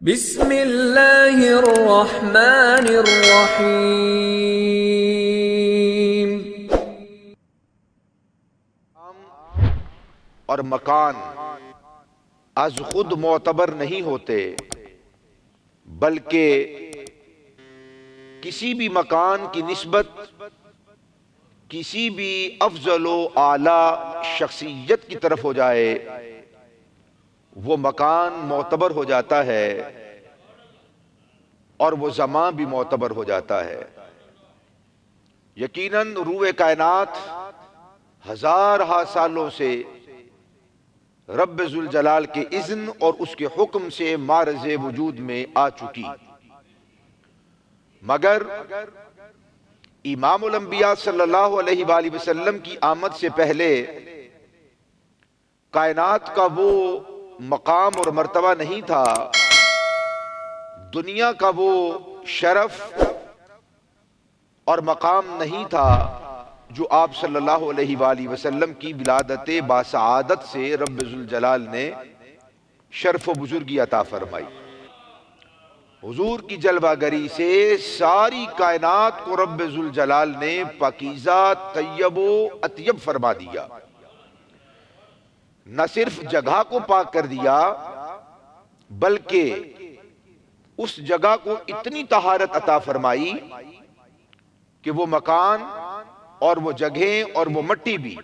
بسم اللہ الرحمن الرحیم۔ اور مکان از خود معتبر نہیں ہوتے، بلکہ کسی بھی مکان کی نسبت کسی بھی افضل و اعلی شخصیت کی طرف ہو جائے وہ مکان معتبر ہو جاتا ہے اور وہ زمان بھی معتبر ہو جاتا ہے۔ یقیناً روح کائنات ہزارہا سالوں سے رب ذوالجلال کے اذن اور اس کے حکم سے معرض وجود میں آ چکی، مگر امام الانبیاء صلی اللہ علیہ وآلہ وسلم کی آمد سے پہلے کائنات کا وہ مقام اور مرتبہ نہیں تھا، دنیا کا وہ شرف اور مقام نہیں تھا جو آپ صلی اللہ علیہ وآلہ وسلم کی ولادت باسعادت سے رب ذوالجلال نے شرف و بزرگی عطا فرمائی۔ حضور کی جلوہ گری سے ساری کائنات کو رب ذوالجلال نے پاکیزہ طیب و اطیب فرما دیا، نہ صرف جگہ کو پاک کر دیا بلکہ اس جگہ کو اتنی طہارت عطا فرمائی کہ وہ مکان اور وہ جگہیں اور وہ مٹی بھی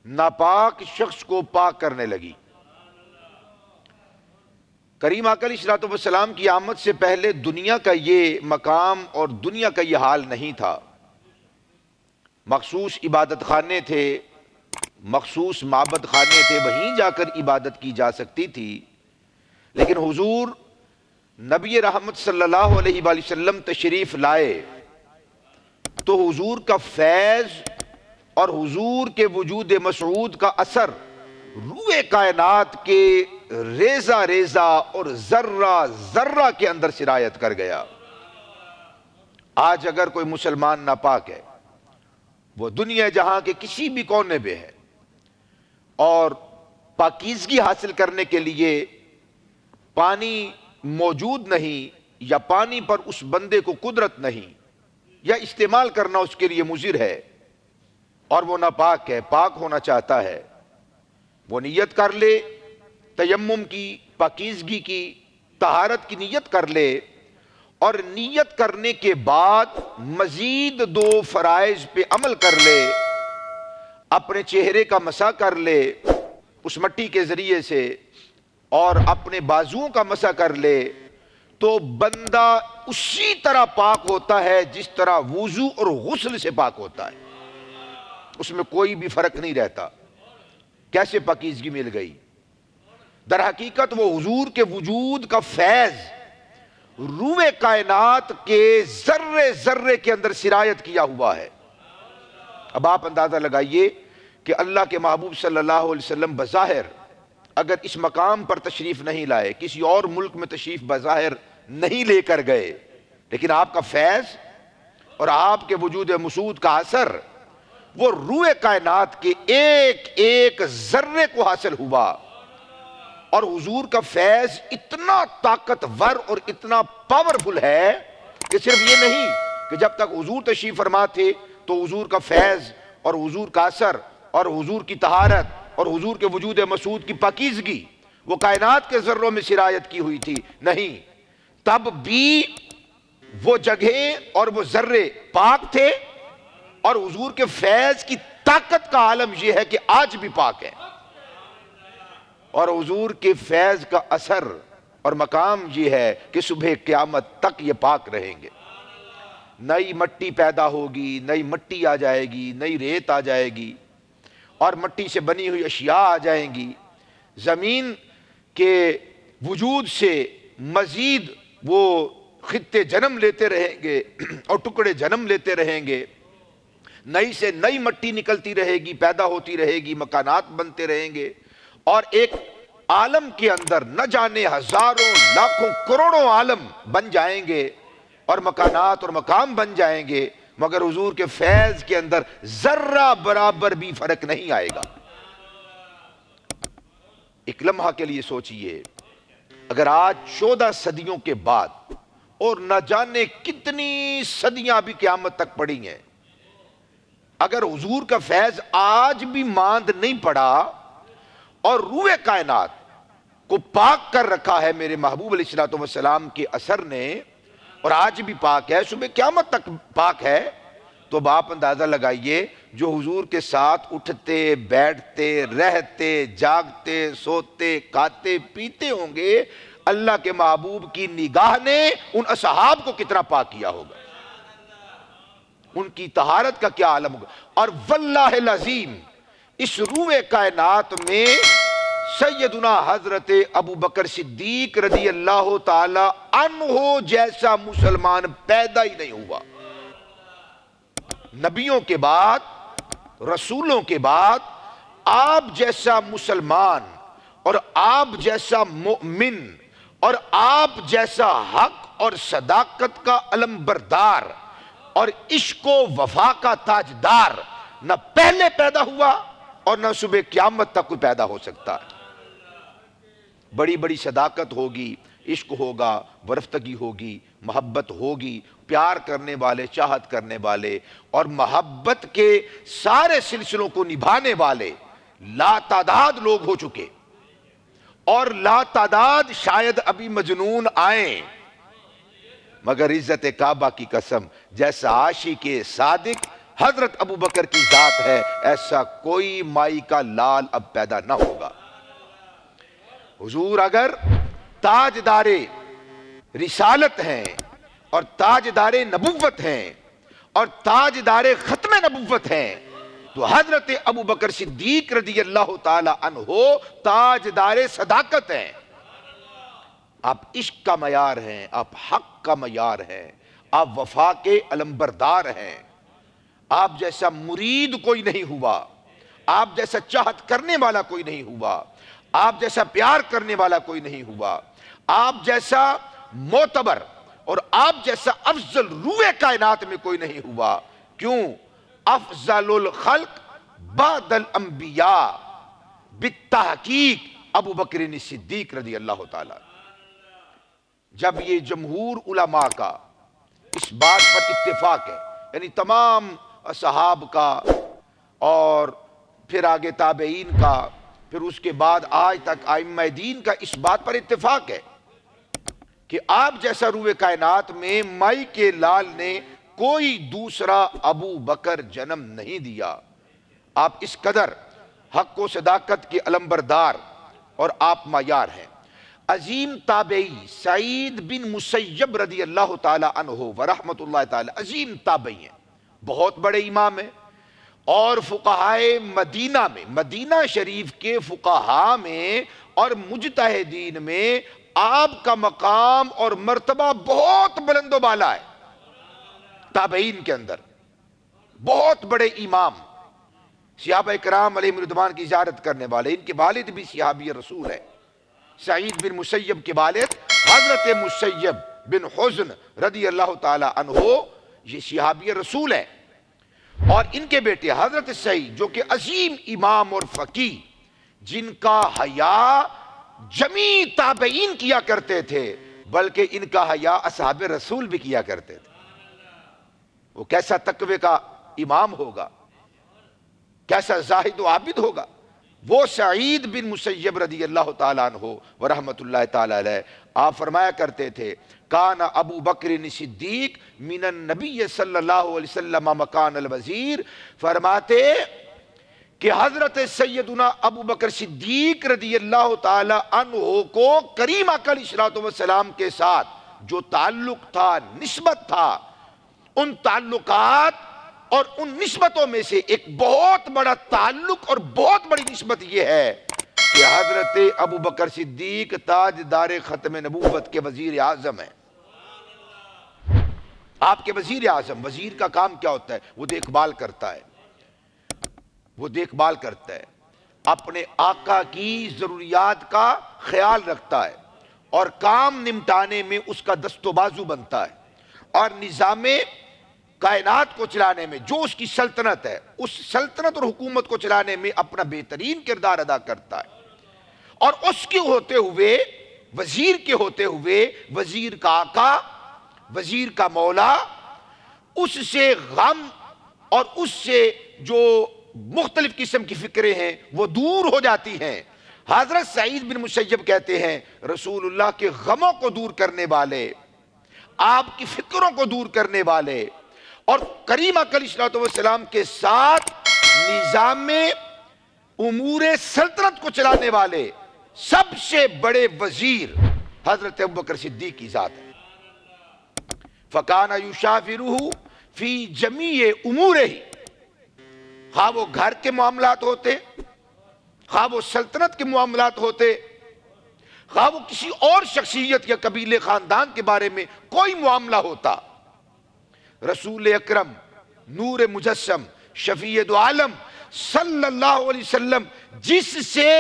ناپاک شخص کو پاک کرنے لگی۔ کریم آقا علیہ الصلوۃ والسلام کی آمد سے پہلے دنیا کا یہ مقام اور دنیا کا یہ حال نہیں تھا۔ مخصوص عبادت خانے تھے، مخصوص معبد خانے تھے، وہیں جا کر عبادت کی جا سکتی تھی، لیکن حضور نبی رحمت صلی اللہ علیہ وآلہ وسلم تشریف لائے تو حضور کا فیض اور حضور کے وجود مسعود کا اثر روح کائنات کے ریزہ ریزہ اور ذرہ ذرہ کے اندر سرایت کر گیا۔ آج اگر کوئی مسلمان ناپاک ہے، وہ دنیا جہاں کے کسی بھی کونے میں ہے، اور پاکیزگی حاصل کرنے کے لیے پانی موجود نہیں یا پانی پر اس بندے کو قدرت نہیں یا استعمال کرنا اس کے لیے مضر ہے اور وہ ناپاک ہے، پاک ہونا چاہتا ہے، وہ نیت کر لے، تیمم کی، پاکیزگی کی، طہارت کی نیت کر لے، اور نیت کرنے کے بعد مزید دو فرائض پہ عمل کر لے، اپنے چہرے کا مسح کر لے اس مٹی کے ذریعے سے اور اپنے بازوؤں کا مسح کر لے، تو بندہ اسی طرح پاک ہوتا ہے جس طرح وضو اور غسل سے پاک ہوتا ہے، اس میں کوئی بھی فرق نہیں رہتا۔ کیسے پاکیزگی مل گئی؟ در حقیقت وہ حضور کے وجود کا فیض روح کائنات کے ذرے ذرے کے اندر سرایت کیا ہوا ہے۔ اب آپ اندازہ لگائیے کہ اللہ کے محبوب صلی اللہ علیہ وسلم بظاہر اگر اس مقام پر تشریف نہیں لائے، کسی اور ملک میں تشریف بظاہر نہیں لے کر گئے، لیکن آپ کا فیض اور آپ کے وجود مسعود کا اثر وہ روح کائنات کے ایک ایک ذرے کو حاصل ہوا، اور حضور کا فیض اتنا طاقتور اور اتنا پاورفل ہے کہ صرف یہ نہیں کہ جب تک حضور تشریف فرما تھے تو حضور کا فیض اور حضور کا اثر اور حضور کی طہارت اور حضور کے وجود مسعود کی پاکیزگی وہ کائنات کے ذروں میں سرایت کی ہوئی تھی، نہیں، تب بھی وہ جگہیں اور وہ ذرے پاک تھے، اور حضور کے فیض کی طاقت کا عالم یہ ہے کہ آج بھی پاک ہے، اور حضور کے فیض کا اثر اور مقام یہ ہے کہ صبح قیامت تک یہ پاک رہیں گے۔ نئی مٹی پیدا ہوگی، نئی مٹی آ جائے گی، نئی ریت آ جائے گی، اور مٹی سے بنی ہوئی اشیاء آ جائیں گی، زمین کے وجود سے مزید وہ خطے جنم لیتے رہیں گے اور ٹکڑے جنم لیتے رہیں گے، نئی سے نئی مٹی نکلتی رہے گی، پیدا ہوتی رہے گی، مکانات بنتے رہیں گے، اور ایک عالم کے اندر نہ جانے ہزاروں لاکھوں کروڑوں عالم بن جائیں گے اور مکانات اور مقام بن جائیں گے، مگر حضور کے فیض کے اندر ذرہ برابر بھی فرق نہیں آئے گا۔ ایک لمحہ کے لیے سوچئے، اگر آج 14 صدیوں کے بعد اور نہ جانے کتنی صدیاں بھی قیامت تک پڑی ہیں، اگر حضور کا فیض آج بھی ماند نہیں پڑا اور روح کائنات کو پاک کر رکھا ہے میرے محبوب علیہ الصلوۃ والسلام کے اثر نے، اور آج بھی پاک ہے، صبح قیامت تک پاک ہے، تو اب آپ اندازہ لگائیے جو حضور کے ساتھ اٹھتے بیٹھتے رہتے جاگتے سوتے کھاتے پیتے ہوں گے، اللہ کے محبوب کی نگاہ نے ان اصحاب کو کتنا پاک کیا ہوگا، ان کی طہارت کا کیا عالم ہوگا۔ اور واللہ العظیم اس روح کائنات میں سیدنا حضرت ابو بکر صدیق رضی اللہ تعالی عنہ جیسا مسلمان پیدا ہی نہیں ہوا۔ نبیوں کے بعد، رسولوں کے بعد آپ جیسا مسلمان اور آپ جیسا مؤمن اور آپ جیسا حق اور صداقت کا علم بردار اور عشق و وفا کا تاجدار نہ پہلے پیدا ہوا اور نہ صبح قیامت تک کوئی پیدا ہو سکتا ہے۔ بڑی بڑی صداقت ہوگی، عشق ہوگا، ورفتگی ہوگی، محبت ہوگی، پیار کرنے والے، چاہت کرنے والے اور محبت کے سارے سلسلوں کو نبھانے والے لا تعداد لوگ ہو چکے، اور لا تعداد شاید ابھی مجنون آئیں، مگر عزت کعبہ کی قسم جیسا عاشق صادق حضرت ابو بکر کی ذات ہے، ایسا کوئی مائی کا لال اب پیدا نہ ہوگا۔ حضور اگر تاجدار رسالت ہیں اور تاجدار نبوت ہیں اور تاجدار ختم نبوت ہیں، تو حضرت ابو بکر صدیق رضی اللہ تعالی عنہ تاجدار صداقت ہیں۔ آپ عشق کا معیار ہیں، آپ حق کا معیار ہیں، آپ وفا کے علمبردار ہیں۔ آپ جیسا مرید کوئی نہیں ہوا، آپ جیسا چاہت کرنے والا کوئی نہیں ہوا، آپ جیسا پیار کرنے والا کوئی نہیں ہوا، آپ جیسا معتبر اور آپ جیسا افضل روح کائنات میں کوئی نہیں ہوا۔ کیوں؟ افضل الخلق بعد الانبیاء بالتحقیق ابو بکر صدیق رضی اللہ تعالی۔ جب یہ جمہور علماء کا اس بات پر اتفاق ہے، یعنی تمام اصحاب کا اور پھر آگے تابعین کا، پھر اس کے بعد آج تک ائمہ دین کا اس بات پر اتفاق ہے کہ آپ جیسا روح کائنات میں مائی کے لال نے کوئی دوسرا ابو بکر جنم نہیں دیا۔ آپ اس قدر حق و صداقت کے علمبردار اور آپ معیار ہیں۔ عظیم تابعی سعید بن مسیب رضی اللہ تعالی عنہ ورحمۃ اللہ تعالی، عظیم تابعی ہیں، بہت بڑے امام ہیں، اور فقہائے مدینہ میں، مدینہ شریف کے فقہاء میں اور مجتہدین میں آپ کا مقام اور مرتبہ بہت بلند و بالا ہے۔ تابعین کے اندر بہت بڑے امام، صحابہ کرام علیہم رضوان کی زیارت کرنے والے، ان کے والد بھی صحابی رسول ہیں۔ سعید بن مسیب کے والد حضرت مسیب بن حزن رضی اللہ تعالی عنہ یہ صحابی رسول ہیں، اور ان کے بیٹے حضرت سعید جو کہ عظیم امام اور فقیہ، جن کا حیا جمیع تابعین کیا کرتے تھے، بلکہ ان کا حیا اصحاب رسول بھی کیا کرتے تھے۔ وہ کیسا تقوی کا امام ہوگا، کیسا زاہد و عابد ہوگا۔ وہ سعید بن مسیب رضی اللہ تعالیٰ عنہ ورحمۃ اللہ تعالیٰ علیہ، آپ فرمایا کرتے تھے کان ابو بکر صدیق من النبی صلی اللہ علیہ وسلم مکان الوزیر، فرماتے کہ حضرت سیدنا ابو بکر صدیق رضی اللہ تعالی عنہ کو کریم آقا علیہ الصلوۃ والسلام کے ساتھ جو تعلق تھا، نسبت تھا، ان تعلقات اور ان نسبتوں میں سے ایک بہت بڑا تعلق اور بہت بڑی نسبت یہ ہے کہ حضرت ابو بکر صدیق تاجدار ختم نبوت کے وزیر اعظم ہیں۔ آپ کے وزیر اعظم، وزیر کا کام کیا ہوتا ہے؟ وہ دیکھ بھال کرتا ہے، وہ دیکھ بھال کرتا ہے، اپنے آقا کی ضروریات کا خیال رکھتا ہے اور کام نمٹانے میں اس کا دست و بازو بنتا ہے، اور نظام کائنات کو چلانے میں جو اس کی سلطنت ہے، اس سلطنت اور حکومت کو چلانے میں اپنا بہترین کردار ادا کرتا ہے، اور اس کے ہوتے ہوئے وزیر کے ہوتے ہوئے وزیر کا آقا، وزیر کا مولا، اس سے غم اور اس سے جو مختلف قسم کی فکریں ہیں وہ دور ہو جاتی ہیں۔ حضرت سعید بن مسیب کہتے ہیں رسول اللہ کے غموں کو دور کرنے والے، آپ کی فکروں کو دور کرنے والے اور کریم علیہ السلام کے ساتھ نظام امور سلطنت کو چلانے والے سب سے بڑے وزیر حضرت ابوبکر صدیق کی ذات ہے۔ فَكَانَ يُشَافِرُهُ فِي جَمِيعِ أُمُورِهِ، خواہ وہ گھر کے معاملات ہوتے، خواہ وہ سلطنت کے معاملات ہوتے، خواہ وہ کسی اور شخصیت یا قبیلے خاندان کے بارے میں کوئی معاملہ ہوتا، رسول اکرم نور مجسم شفیع دو عالم صلی اللہ علیہ وسلم جس سے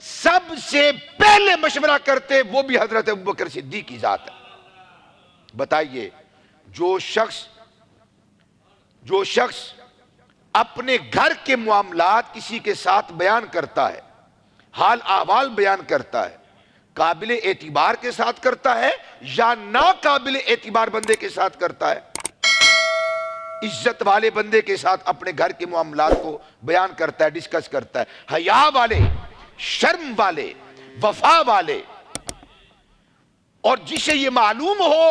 سب سے پہلے مشورہ کرتے وہ بھی حضرت ابوبکر صدیق کی ذات ہے۔ بتائیے، جو شخص اپنے گھر کے معاملات کسی کے ساتھ بیان کرتا ہے، حال احوال بیان کرتا ہے، قابل اعتبار کے ساتھ کرتا ہے یا ناقابل اعتبار بندے کے ساتھ کرتا ہے؟ عزت والے بندے کے ساتھ اپنے گھر کے معاملات کو بیان کرتا ہے، ڈسکس کرتا ہے، حیا والے، شرم والے، وفا والے، اور جسے یہ معلوم ہو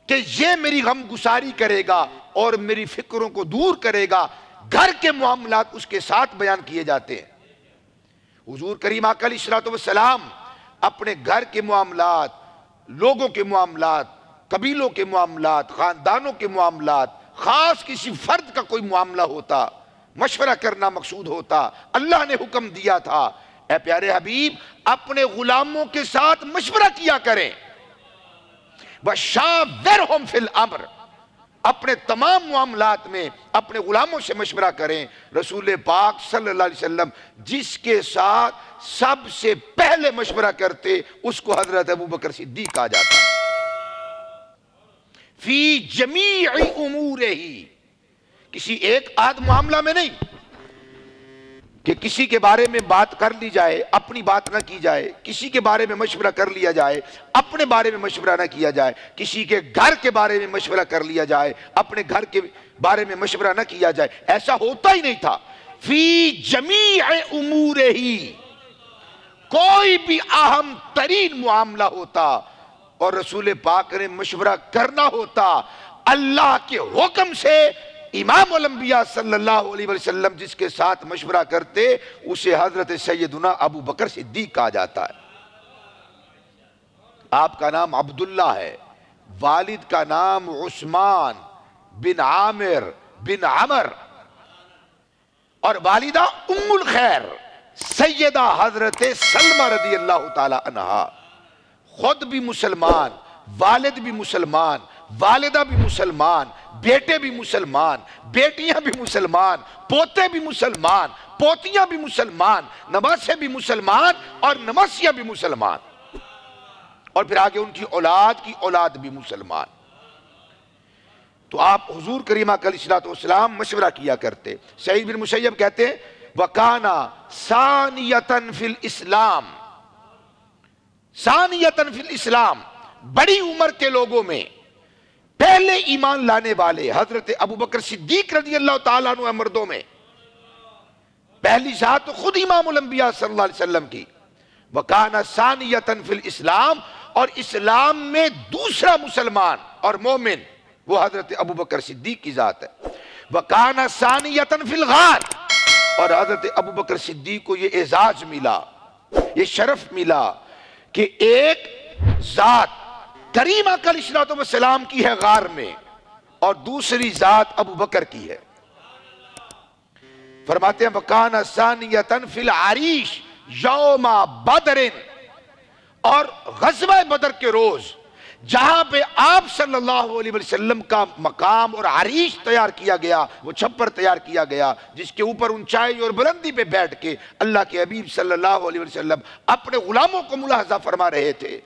کہ یہ میری غم گساری کرے گا اور میری فکروں کو دور کرے گا، گھر کے معاملات اس کے ساتھ بیان کیے جاتے ہیں۔ حضور کریم آقا علیہ السلام اپنے گھر کے معاملات، لوگوں کے معاملات، قبیلوں کے معاملات، خاندانوں کے معاملات، خاص کسی فرد کا کوئی معاملہ ہوتا، مشورہ کرنا مقصود ہوتا، اللہ نے حکم دیا تھا اے پیارے حبیب اپنے غلاموں کے ساتھ مشورہ کیا کریں، وَشَاوِرْهُمْ فِي الْأَمْرِ، اپنے تمام معاملات میں اپنے غلاموں سے مشورہ کریں۔ رسول پاک صلی اللہ علیہ وسلم جس کے ساتھ سب سے پہلے مشورہ کرتے اس کو حضرت ابوبکر صدیق کہا جاتا ہے۔ فی جمیع امورہ، کسی ایک آدھ معاملہ میں نہیں کہ کسی کے بارے میں بات کر لی جائے اپنی بات نہ کی جائے، کسی کے بارے میں مشورہ کر لیا جائے اپنے بارے میں مشورہ نہ کیا جائے، کسی کے گھر کے بارے میں مشورہ کر لیا جائے اپنے گھر کے بارے میں مشورہ نہ کیا جائے، ایسا ہوتا ہی نہیں تھا۔ فی جمیع امورہ، کوئی بھی اہم ترین معاملہ ہوتا اور رسول پاک نے مشورہ کرنا ہوتا، اللہ کے حکم سے امام الانبیاء صلی اللہ علیہ وسلم جس کے ساتھ مشورہ کرتے اسے حضرت سیدنا ابو بکر صدیق کہا جاتا ہے۔ آپ کا نام عبداللہ ہے، والد کا نام عثمان بن عامر بن عمر، اور والدہ ام الخیر سیدہ حضرت سلمہ رضی اللہ تعالی عنہا، خود بھی مسلمان، والد بھی مسلمان، والدہ بھی مسلمان، بیٹے بھی مسلمان، بیٹیاں بھی مسلمان، پوتے بھی مسلمان، پوتیاں بھی مسلمان، نواسے بھی مسلمان اور نواسیاں بھی مسلمان، اور پھر آگے ان کی اولاد بھی مسلمان۔ تو آپ حضور کریمہ علیہ السلام مشورہ کیا کرتے۔ سعید بن مسیب کہتے ہیں وَكَانَ ثَانِيَةً فِي الْإِسْلَامِ، ثانیتاً فی الاسلام، بڑی عمر کے لوگوں میں پہلے ایمان لانے والے حضرت ابوبکر صدیق رضی اللہ تعالیٰ عنہ مردوں میں پہلی ذات خود امام الانبیاء صلی اللہ علیہ وسلم کی۔ وَكَانَ ثَانِيَةً فِي الْإِسْلَامِ، اور اسلام میں دوسرا مسلمان اور مومن وہ حضرت ابوبکر صدیق کی ذات ہے۔ وَكَانَ ثَانِيَةً فِي الْغَارِ، اور حضرت ابوبکر صدیق کو یہ اعزاز ملا، یہ شرف ملا کہ ایک ذات کریم علیہ السلام کی ہے غار میں اور دوسری ذات ابو بکر کی ہے۔ فرماتے ہیں وَكَانَ ثَانِيَةً فِي الْعَرِيشِ يَوْمَ بَدْرٍ، اور غزوہ بدر کے روز جہاں پہ آپ صلی اللہ علیہ وسلم کا مقام اور عریش تیار کیا گیا، وہ چھپر تیار کیا گیا جس کے اوپر اونچائی اور بلندی پہ بیٹھ کے اللہ کے حبیب صلی اللہ علیہ وسلم اپنے غلاموں کو ملاحظہ فرما رہے تھے،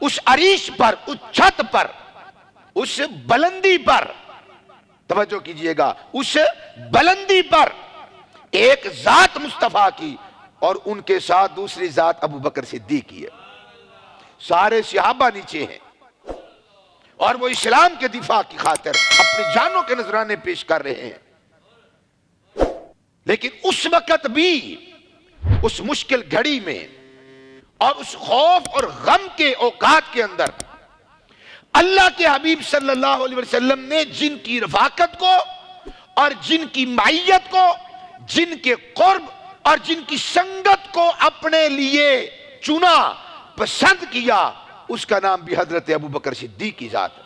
اس عریش پر، اس چھت پر، اس بلندی پر، توجہ کیجئے گا، اس بلندی پر ایک ذات مصطفیٰ کی اور ان کے ساتھ دوسری ذات ابو بکر صدیق کی ہے۔ سارے صحابہ نیچے ہیں اور وہ اسلام کے دفاع کی خاطر اپنی جانوں کے نذرانے پیش کر رہے ہیں. لیکن اس وقت بھی اس مشکل گھڑی میں اور اس خوف اور غم کے اوقات کے اندر اللہ کے حبیب صلی اللہ علیہ وسلم نے جن کی رفاقت کو اور جن کی معیت کو، جن کے قرب اور جن کی سنگت کو اپنے لیے چنا، پسند کیا، اس کا نام بھی حضرت ابو بکر صدیق کی ذات ہے.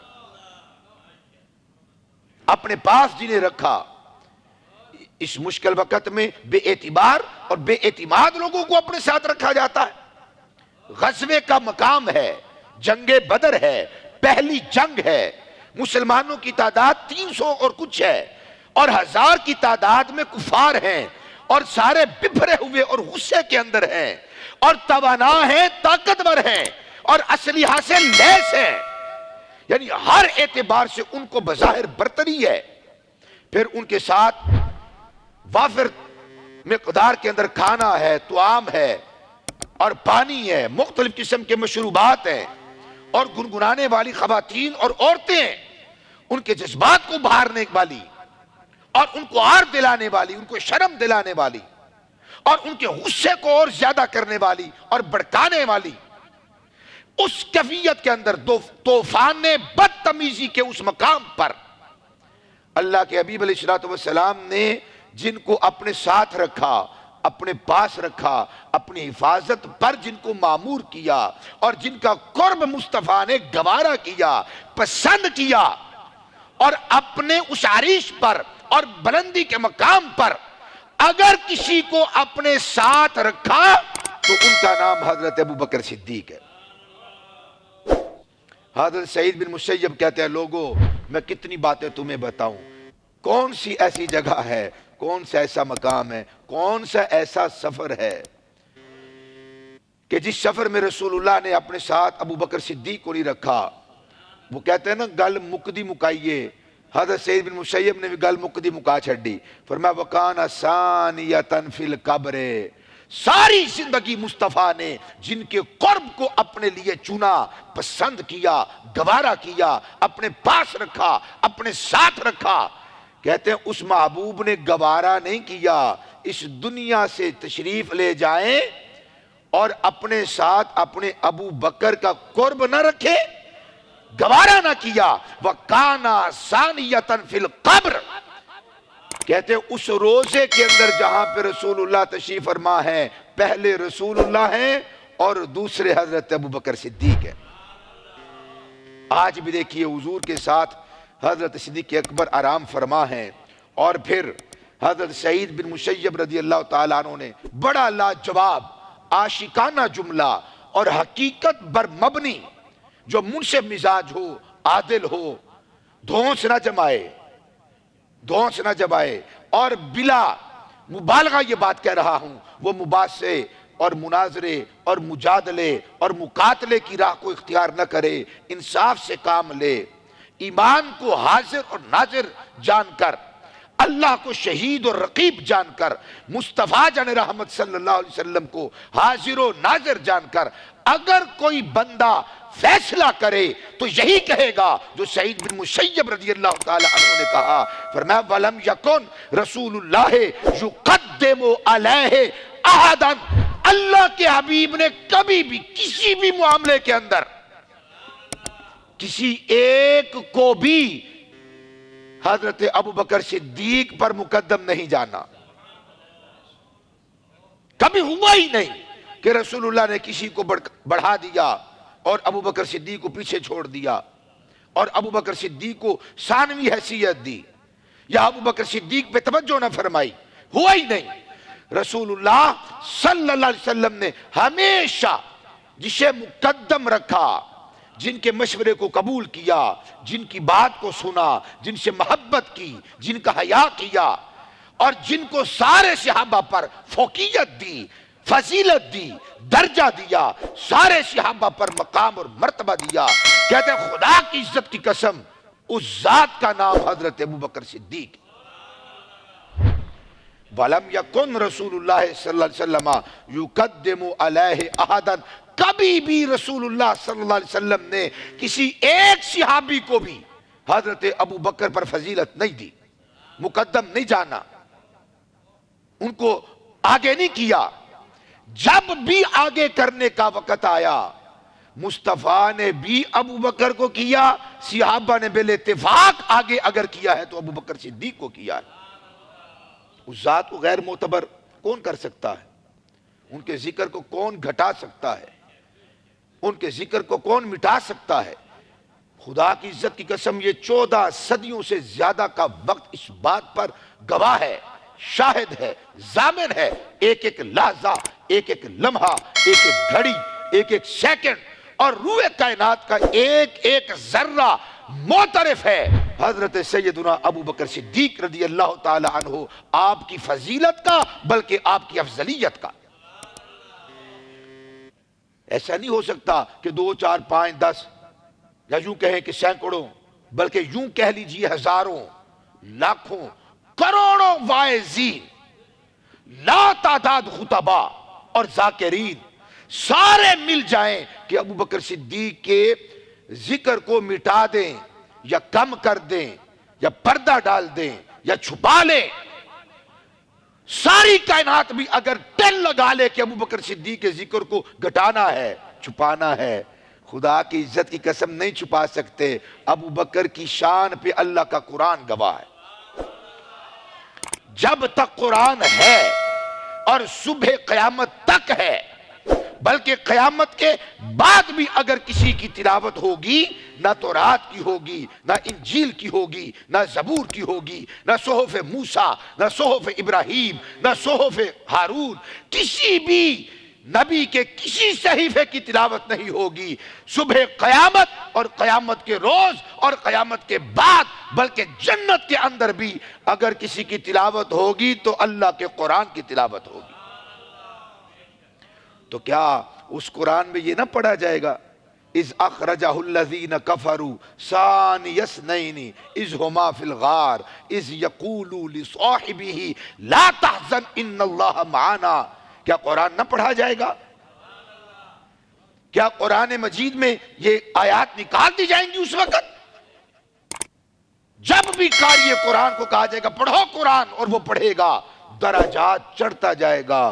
اپنے پاس جنہیں رکھا اس مشکل وقت میں بے اعتبار اور بے اعتماد لوگوں کو اپنے ساتھ رکھا جاتا ہے. غزوے کا مقام ہے، جنگ بدر ہے، پہلی جنگ ہے، مسلمانوں کی تعداد 300 اور کچھ ہے اور 1000 کی تعداد میں کفار ہیں اور سارے بپھرے ہوئے اور غصے کے اندر ہیں اور توانا ہیں، طاقتور ہیں اور اسلحہ سے لیس ہیں. یعنی ہر اعتبار سے ان کو بظاہر برتری ہے. پھر ان کے ساتھ وافر مقدار کے اندر کھانا ہے، طعام ہے اور پانی ہے، مختلف قسم کے مشروبات ہیں اور گنگنانے والی خواتین اور عورتیں ہیں، ان کے جذبات کو بہارنے والی اور ان کو آر دلانے والی، ان کو شرم دلانے والی اور ان کے غصے کو اور زیادہ کرنے والی اور بڑکانے والی. اس کیفیت کے اندر طوفان بدتمیزی کے اس مقام پر اللہ کے حبیب علیہ السلام نے جن کو اپنے ساتھ رکھا، اپنے پاس رکھا، اپنی حفاظت پر جن کو مامور کیا اور جن کا قرب مصطفیٰ نے گوارا کیا، پسند کیا اور اپنے اس عریش پر اور بلندی کے مقام پر اگر کسی کو اپنے ساتھ رکھا تو ان کا نام حضرت ابو بکر صدیق ہے. حضرت سعید بن مسیب کہتے ہیں لوگو میں کتنی باتیں تمہیں بتاؤں، کون سی ایسی جگہ ہے، کون سا ایسا مقام ہے، کون سا ایسا سفر ہے کہ جس سفر میں رسول اللہ نے اپنے ساتھ ابو بکر صدیق کو نہیں رکھا. وہ کہتے ہیں نا گل مکدی مکائیے، حضرت سعید بن مسیب نے بھی گل مکدی مکا چھڑی. فرمایا وَكَانَ ثَانِيَةً فِي الْقَبْرِ، ساری زندگی مصطفیٰ نے جن کے قرب کو اپنے لیے چنا، پسند کیا، گوارا کیا، اپنے پاس رکھا، اپنے ساتھ رکھا. کہتے ہیں اس محبوب نے گوارا نہیں کیا اس دنیا سے تشریف لے جائیں اور اپنے ساتھ اپنے ابو بکر کا قرب نہ رکھے، گوارا نہ کیا. وَكَانَ ثَانِيَةً فِي الْقَبْرِ، کہتے ہیں اس روزے کے اندر جہاں پہ رسول اللہ تشریف فرما ہے، پہلے رسول اللہ ہیں اور دوسرے حضرت ابو بکر صدیق ہے. آج بھی دیکھیے حضور کے ساتھ حضرت صدیق اکبر آرام فرما ہیں اور پھر حضرت سعید بن مسیب رضی اللہ تعالیٰ عنہ نے بڑا لاجواب عاشقانہ جملہ اور حقیقت بر مبنی جو منصف مزاج ہو، عادل ہو، دھونس نہ جمائے اور بلا مبالغہ یہ بات کہہ رہا ہوں، وہ مباحثے اور مناظرے اور مجادلے اور مقاتلے کی راہ کو اختیار نہ کرے، انصاف سے کام لے، ایمان کو حاضر اور ناظر جان کر، اللہ کو شہید اور رقیب جان کر، مصطفیٰ جان رحمت صلی اللہ علیہ وسلم کو حاضر و ناظر جان کر اگر کوئی بندہ فیصلہ کرے تو یہی کہے گا جو سعید بن مسیب رضی اللہ تعالی عنہ نے کہا. فرمایا وَلَمْ يَكُنْ رسول اللہ يُقَدِّمُ عَلَيْهِ أَحَدًا، اللہ کے حبیب نے کبھی بھی کسی بھی معاملے کے اندر کسی ایک کو بھی حضرت ابو بکر صدیق پر مقدم نہیں جانا. کبھی ہوا ہی نہیں کہ رسول اللہ نے کسی کو بڑھا دیا اور ابو بکر صدیق کو پیچھے چھوڑ دیا اور ابو بکر صدیق کو ثانوی حیثیت دی یا ابو بکر صدیق پہ توجہ نہ فرمائی. ہوا ہی نہیں. رسول اللہ صلی اللہ علیہ وسلم نے ہمیشہ جسے مقدم رکھا، جن کے مشورے کو قبول کیا، جن کی بات کو سنا، جن سے محبت کی، جن کا حیا کیا اور جن کو سارے صحابہ پر فوقیت دی، فضیلت دی، درجہ دیا، سارے صحابہ پر مقام اور مرتبہ دیا. کہتے ہیں خدا کی عزت کی قسم اس ذات کا نام حضرت ابو بکر صدیق. وَلَمْ يَكُنْ رسول اللہ صلی اللہ علیہ وسلم يُقَدِّمُ عَلَيْهِ أَحَدًا کبھی بھی رسول اللہ صلی اللہ علیہ وسلم نے کسی ایک صحابی کو بھی حضرت ابو بکر پر فضیلت نہیں دی، مقدم نہیں جانا، ان کو آگے نہیں کیا۔ جب بھی آگے کرنے کا وقت آیا، مصطفیٰ نے بھی ابو بکر کو کیا، صحابہ نے بال اتفاق آگے اگر کیا ہے تو ابو بکر صدیق کو کیا ہے۔ اس ذات کو غیر معتبر کون کر سکتا ہے؟ ان کے ذکر کو کون گھٹا سکتا ہے؟ ان کے ذکر کو کون مٹا سکتا ہے؟ خدا کی عزت کی قسم، یہ 14 صدیوں سے زیادہ کا وقت اس بات پر گواہ ہے، شاہد ہے، ضامن ہے۔ ایک ایک لحظہ، ایک ایک لمحہ، ایک ایک گھڑی، ایک ایک سیکنڈ اور روح کائنات کا ایک ایک ذرہ معترف ہے حضرت سیدنا ابو بکر صدیق رضی اللہ تعالی عنہ، آپ کی فضیلت کا بلکہ آپ کی افضلیت کا۔ ایسا نہیں ہو سکتا کہ 2 4 5 10 یا یوں کہیں کہ سینکڑوں، بلکہ یوں کہہ لیجئے ہزاروں، لاکھوں، کروڑوں واعظین، لا تعداد خطبہ اور ذاکرین سارے مل جائیں کہ ابو بکر صدیق کے ذکر کو مٹا دیں یا کم کر دیں یا پردہ ڈال دیں یا چھپا لیں، ساری کائنات بھی اگر ٹل لگا لے کہ ابو بکر صدیق کے ذکر کو گھٹانا ہے، چھپانا ہے، خدا کی عزت کی قسم نہیں چھپا سکتے۔ ابو بکر کی شان پہ اللہ کا قرآن گواہ ہے۔ جب تک قرآن ہے اور صبح قیامت تک ہے، بلکہ قیامت کے بعد بھی اگر کسی کی تلاوت ہوگی، نہ تورات کی ہوگی، نہ انجیل کی ہوگی، نہ زبور کی ہوگی، نہ صحف موسیٰ، نہ صحف ابراہیم، نہ صحف ہارون، کسی بھی نبی کے کسی صحیفے کی تلاوت نہیں ہوگی صبح قیامت اور قیامت کے روز اور قیامت کے بعد، بلکہ جنت کے اندر بھی اگر کسی کی تلاوت ہوگی تو اللہ کے قرآن کی تلاوت ہوگی۔ تو کیا اس قرآن میں یہ نہ پڑھا جائے گا اذ اخرجہ الذین کفروا ثانی اثنین اذ ہما فی الغار اذ یقول لصاحبہ لا تحزن ان اللہ معنا؟ کیا قرآن نہ پڑھا جائے گا؟ کیا قرآن مجید میں یہ آیات نکال دی جائیں گی اس وقت؟ جب بھی قاری قرآن کو کہا جائے گا پڑھو قرآن، اور وہ پڑھے گا، درجات چڑھتا جائے گا،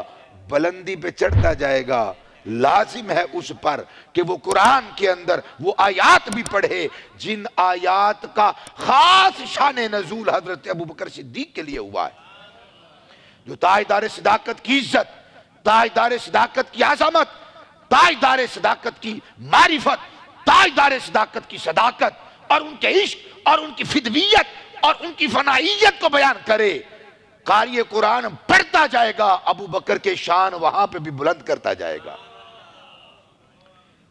بلندی پہ چڑھتا جائے گا۔ لازم ہے اس پر کہ وہ قرآن کے اندر وہ آیات بھی پڑھے جن آیات کا خاص شان نزول حضرت ابو بکر صدیق کے لیے ہوا ہے، جو تاجدار صداقت کی عزت، تاجدار صداقت کی عظمت، تاجدار صداقت کی معرفت، تاجدار صداقت کی صداقت اور ان کے عشق اور ان کی فدویت اور ان کی فنائیت کو بیان کرے۔ قاری قرآن پڑھتا جائے گا، ابو بکر کے شان وہاں پہ بھی بلند کرتا جائے گا۔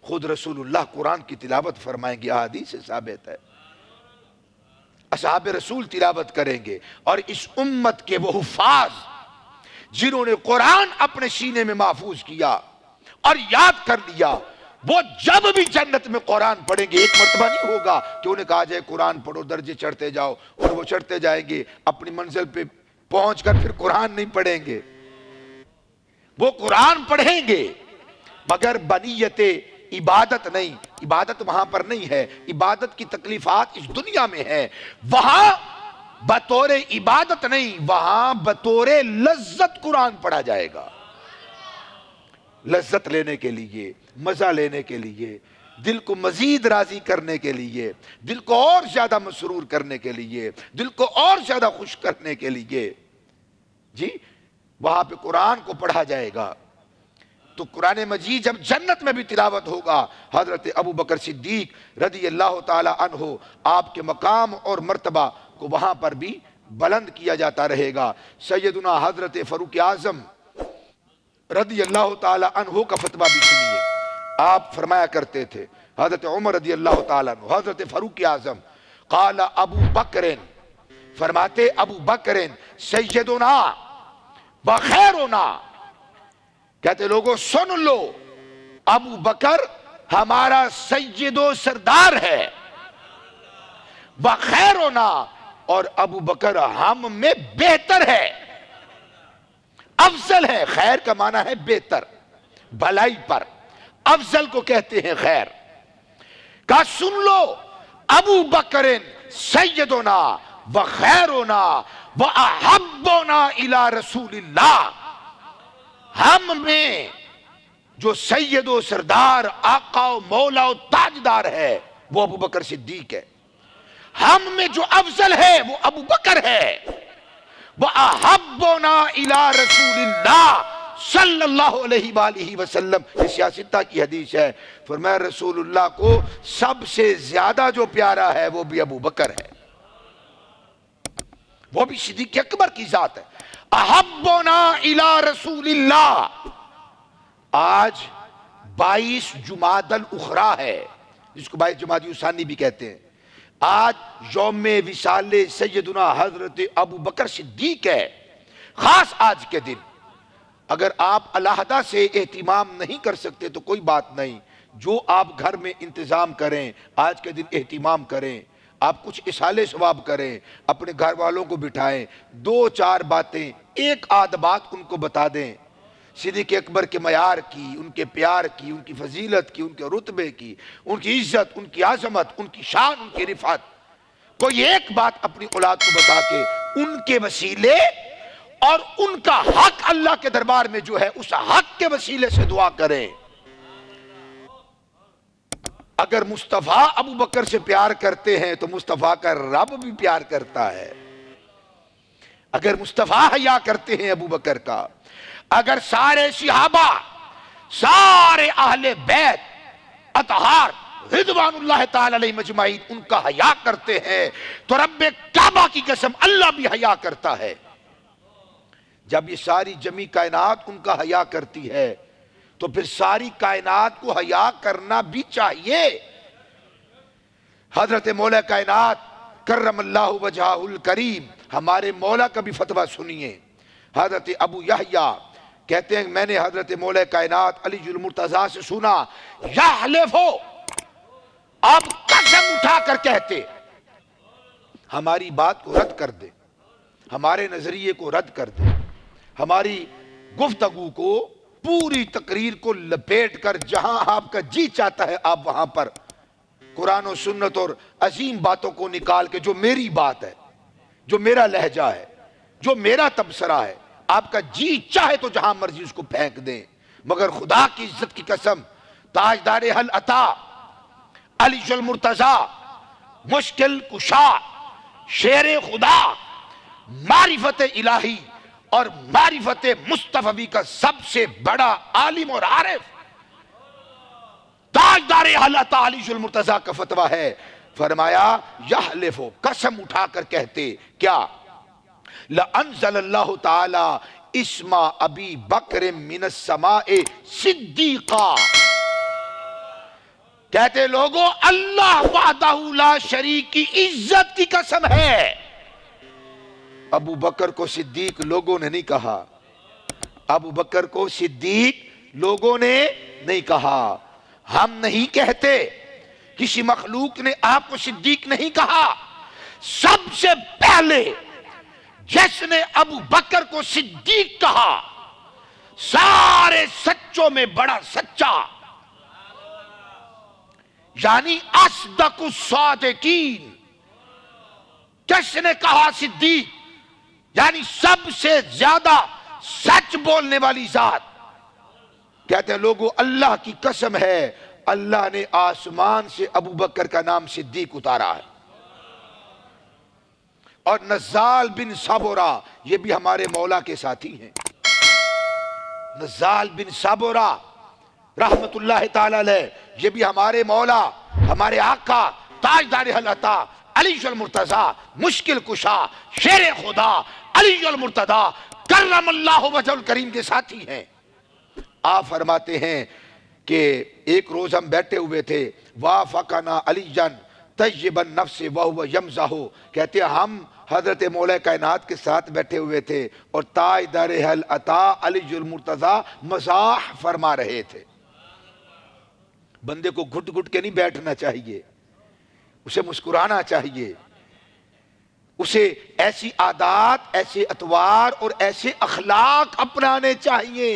خود رسول اللہ قرآن کی تلاوت فرمائیں گے، احادیث سے ثابت ہے، اصحاب رسول تلاوت کریں گے، اور اس امت کے وہ حفاظ جنہوں نے قرآن اپنے سینے میں محفوظ کیا اور یاد کر لیا، وہ جب بھی جنت میں قرآن پڑھیں گے، ایک مرتبہ نہیں ہوگا کہ انہیں کہا جائے قرآن پڑھو، درجے چڑھتے جاؤ، اور وہ چڑھتے جائیں گے، اپنی منزل پہ پہنچ کر پھر قرآن نہیں پڑھیں گے۔ وہ قرآن پڑھیں گے مگر بنیت عبادت نہیں، عبادت وہاں پر نہیں ہے، عبادت کی تکلیفات اس دنیا میں ہے، وہاں بطور عبادت نہیں، وہاں بطور لذت قرآن پڑھا جائے گا، لذت لینے کے لیے، مزہ لینے کے لیے، دل کو مزید راضی کرنے کے لیے، دل کو اور زیادہ مسرور کرنے کے لیے، دل کو اور زیادہ خوش کرنے کے لیے، جی وہاں پہ قرآن کو پڑھا جائے گا۔ تو قرآن مجید جب جنت میں بھی تلاوت ہوگا، حضرت ابو بکر صدیق رضی اللہ تعالی عنہ آپ کے مقام اور مرتبہ کو وہاں پر بھی بلند کیا جاتا رہے گا۔ سیدنا حضرت فاروق اعظم رضی اللہ تعالی عنہ کا فتویٰ بھی سنیے، آپ فرمایا کرتے تھے، حضرت عمر رضی اللہ تعالی عنہ، حضرت فاروق اعظم، قال ابو بکر، فرماتے ابو بکر سیدنا وخیرنا، کہتے لوگوں سن لو، ابو بکر ہمارا سید و سردار ہے، وخیرنا، اور ابو بکر ہم میں بہتر ہے، افضل ہے۔ خیر کا معنی ہے بہتر، بھلائی پر، افضل کو کہتے ہیں خیر. کہا سن لو ابو بکر سیدنا و خیرنا و احبنا الی رسول اللہ. ہم میں جو سید و سردار آقا و مولا و تاجدار ہے وہ ابو بکر صدیق ہے. ہم میں جو افضل ہے وہ ابو بکر ہے. وَأَحَبُّنَا إِلَىٰ رَسُولِ اللَّهِ صلی اللہ علیہ وآلہ وسلم. یہ سیاستہ کی حدیث ہے. فرمایا رسول اللہ کو سب سے زیادہ جو پیارا ہے وہ بھی ابو بکر ہے, وہ بھی صدیق اکبر کی ذات ہے. احبنا الی رسول اللہ. آج 22 جمادی الاخری ہے جس کو 22 جمادی الثانی بھی کہتے ہیں. آج یوم وصال سیدنا حضرت ابو بکر صدیق ہے, خاص آج کے دن. اگر آپ علیحدہ سے اہتمام نہیں کر سکتے تو کوئی بات نہیں, جو آپ گھر میں انتظام کریں آج کے دن اہتمام کریں. آپ کچھ اصالے ثواب کریں, اپنے گھر والوں کو بٹھائیں, 2-4 باتیں ایک آدھ بات ان کو بتا دیں صدیق اکبر کے معیار کی, ان کے پیار کی, ان کی فضیلت کی, ان کے رتبے کی, ان کی عزت, ان کی عظمت, ان کی شان, ان کی رفعت. کوئی ایک بات اپنی اولاد کو بتا کے ان کے وسیلے اور ان کا حق اللہ کے دربار میں جو ہے اس حق کے وسیلے سے دعا کریں. اگر مصطفیٰ ابو بکر سے پیار کرتے ہیں تو مصطفیٰ کا رب بھی پیار کرتا ہے. اگر مصطفیٰ حیا کرتے ہیں ابو بکر کا, اگر سارے صحابہ, سارے اہل بیت اطہار رضوان اللہ تعالی علیہ مجمعین ان کا حیا کرتے ہیں تو رب کعبہ کی قسم اللہ بھی حیا کرتا ہے. جب یہ ساری جمی کائنات ان کا حیا کرتی ہے تو پھر ساری کائنات کو حیا کرنا بھی چاہیے. حضرت مولا کائنات کرم اللہ وجہہ الکریم, ہمارے مولا کا بھی فتویٰ سنیے. حضرت ابو یحییٰ کہتے ہیں میں نے حضرت مولا کائنات علی المرتضیٰ سے سنا, یحلفو, آپ قسم اٹھا کر کہتے ہماری بات کو رد کر دیں, ہمارے نظریے کو رد کر دیں, ہماری گفتگو کو پوری تقریر کو لپیٹ کر جہاں آپ کا جی چاہتا ہے آپ وہاں پر قرآن و سنت اور عظیم باتوں کو نکال کے جو میری بات ہے, جو میرا لہجہ ہے, جو میرا تبصرہ ہے, آپ کا جی چاہے تو جہاں مرضی اس کو پھینک دیں. مگر خدا کی عزت کی قسم تاجدار حل عطا علی المرتضیٰ مشکل کشا شیر خدا معرفت الہی اور معرفت مصطفی کا سب سے بڑا عالم اور عارف تاجدار حل عطا علی المرتضیٰ کا فتویٰ ہے. فرمایا یحلفو, قسم اٹھا کر کہتے کیا, لَأَنزَلَ اللَّهُ تَعَالَى اسْمَ أَبِي بَكْرٍ مِّنَ السَّمَاءِ صِدِّيقًا. کہتے لوگوں اللہ وحدہ لا شریک کی عزت کی قسم ہے, ابو بکر کو صدیق لوگوں نے نہیں کہا, ابو بکر کو صدیق لوگوں نے نہیں کہا. ہم نہیں کہتے, کسی مخلوق نے آپ کو صدیق نہیں کہا. سب سے پہلے جس نے ابو بکر کو صدیق کہا سارے سچوں میں بڑا سچا, یعنی اصدق الصادقین. کس نے کہا صدیق, یعنی سب سے زیادہ سچ بولنے والی ذات. کہتے ہیں لوگوں اللہ کی قسم ہے اللہ نے آسمان سے ابو بکر کا نام صدیق اتارا ہے. اور نزال بن سابورہ یہ بھی ہمارے مولا کے ساتھی ہیں. نزال بن سابورہ رحمت اللہ تعالی علیہ یہ بھی ہمارے مولا, ہمارے آقا تاجدار حل عطا علی المرتضیٰ مشکل کشا شیر خدا علی المرتضیٰ کرم اللہ وجہ الکریم کے ساتھی ہیں. آپ فرماتے ہیں کہ ایک روز ہم بیٹھے ہوئے تھے, وافقنا علی طیب النفس وہو یمزح, کہتے ہیں ہم حضرت مولا کائنات کے ساتھ بیٹھے ہوئے تھے اور تاجدار حل عطا علی المرتضیٰ مزاح فرما رہے تھے. بندے کو گھٹ گھٹ کے نہیں بیٹھنا چاہیے, اسے مسکرانا چاہیے, اسے ایسی عادات, ایسے اطوار اور ایسے اخلاق اپنانے چاہیے.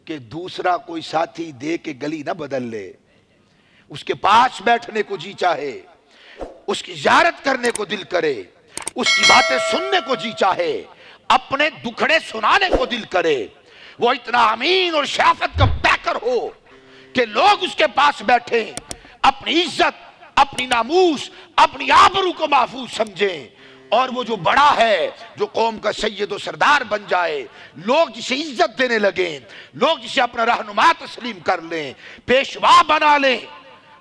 کہ دوسرا کوئی ساتھی دے کے گلی نہ بدل لے، اس کے پاس بیٹھنے کو جی چاہے، اس کی زیارت کرنے کو دل کرے، اس کی باتیں سننے کو جی چاہے، اپنے دکھڑے سنانے کو دل کرے، وہ اتنا امین اور شرافت کا پیکر ہو کہ لوگ اس کے پاس بیٹھیں، اپنی عزت، اپنی ناموس، اپنی آبرو کو محفوظ سمجھیں، اور وہ جو بڑا ہے، جو قوم کا سید و سردار بن جائے، لوگ جسے عزت دینے لگیں، لوگ جسے اپنا رہنما تسلیم کر لیں، پیشوا بنا لیں،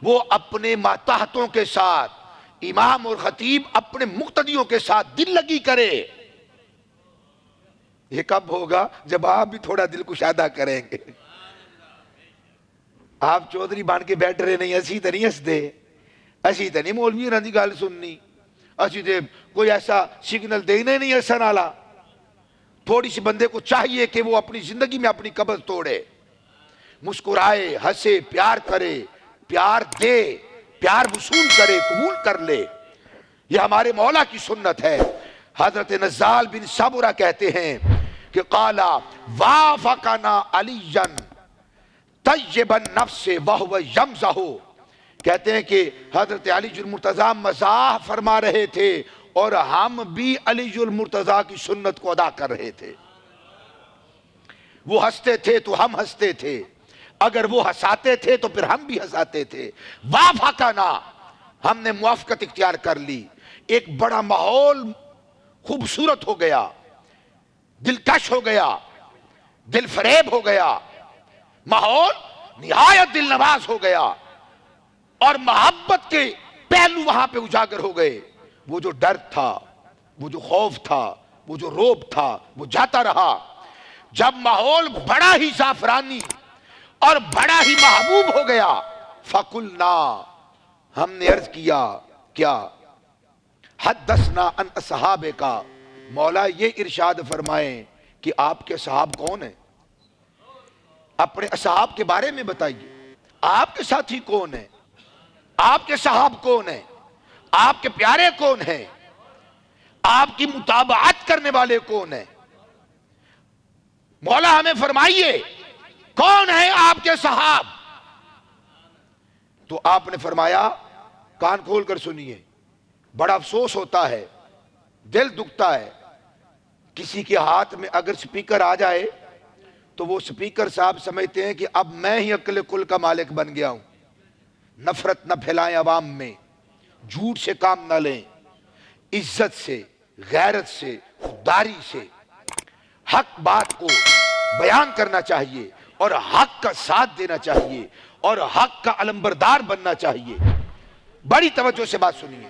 وہ اپنے ماتحتوں کے ساتھ، امام اور خطیب اپنے مقتدیوں کے ساتھ دل لگی کرے۔ یہ کب ہوگا؟ جب آپ بھی تھوڑا دل کشادہ کریں گے۔ آپ چودھری بان کے بیٹھ رہے نہیں، اسی تو نہیں ہس دے، اسی تو نہیں مولوی رہی گل سننی، اسی تو کوئی ایسا سگنل دینا نہیں ایسا نالا۔ تھوڑی سی بندے کو چاہیے کہ وہ اپنی زندگی میں اپنی قبض توڑے، مسکرائے، ہنسے، پیار کرے، پیار دے، پیار وصول کرے، قبول کر لے۔ یہ ہمارے مولا کی سنت ہے۔ حضرت نزال بن صبرہ کہتے ہیں کہ قالا وافقنا علیًا طیب النفس وہو یمزح، کہتے ہیں کہ حضرت علی المرتضیٰ مزاح فرما رہے تھے اور ہم بھی علی المرتضیٰ کی سنت کو ادا کر رہے تھے۔ وہ ہنستے تھے تو ہم ہنستے تھے، اگر وہ ہنساتے تھے تو پھر ہم بھی ہنساتے تھے۔ وافقنا، ہم نے موافقت اختیار کر لی، ایک بڑا ماحول خوبصورت ہو گیا، دلکش ہو گیا، دل فریب ہو گیا، ماحول نہایت دل نواز ہو گیا، اور محبت کے پہلو وہاں پہ اجاگر ہو گئے۔ وہ جو ڈر تھا، وہ جو خوف تھا، وہ جو روب تھا، وہ جاتا رہا۔ جب ماحول بڑا ہی زعفرانی اور بڑا ہی محبوب ہو گیا، فَقُلْنَا، ہم نے عرض کیا، کیا؟ حدثنا عن اصحابک، مولا یہ ارشاد فرمائیں کہ آپ کے صحاب کون ہیں؟ اپنے اصحاب کے بارے میں بتائیے، آپ کے ساتھی کون ہیں؟ آپ کے صحاب کون ہیں؟ آپ کے پیارے کون ہیں؟ آپ کی متابعت کرنے والے کون ہیں؟ مولا ہمیں فرمائیے کون ہیں آپ کے صحاب؟ تو آپ نے فرمایا، کان کھول کر سنیے، بڑا افسوس ہوتا ہے، دل دکھتا ہے، کسی کے ہاتھ میں اگر سپیکر آ جائے تو وہ سپیکر صاحب سمجھتے ہیں کہ اب میں ہی عقل کل کا مالک بن گیا ہوں۔ نفرت نہ پھیلائیں عوام میں، جھوٹ سے کام نہ لیں، عزت سے، غیرت سے، خودداری سے حق بات کو بیان کرنا چاہیے، اور حق کا ساتھ دینا چاہیے، اور حق کا علمبردار بننا چاہیے۔ بڑی توجہ سے بات سنیے۔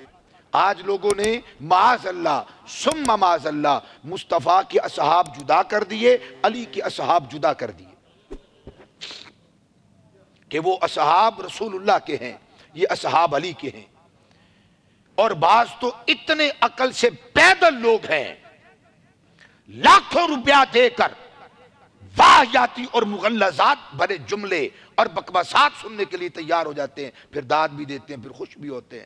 آج لوگوں نے معاذ اللہ ثم معاذ اللہ مصطفیٰ کے اصحاب جدا کر دیے، علی کے اصحاب جدا کر دیے، کہ وہ اصحاب رسول اللہ کے ہیں، یہ اصحاب علی کے ہیں۔ اور بعض تو اتنے عقل سے پیدل لوگ ہیں، لاکھوں روپیہ دے کر واہیاتی اور مغلظات بھرے جملے اور بکواسات سننے کے لیے تیار ہو جاتے ہیں، پھر داد بھی دیتے ہیں، پھر خوش بھی ہوتے ہیں۔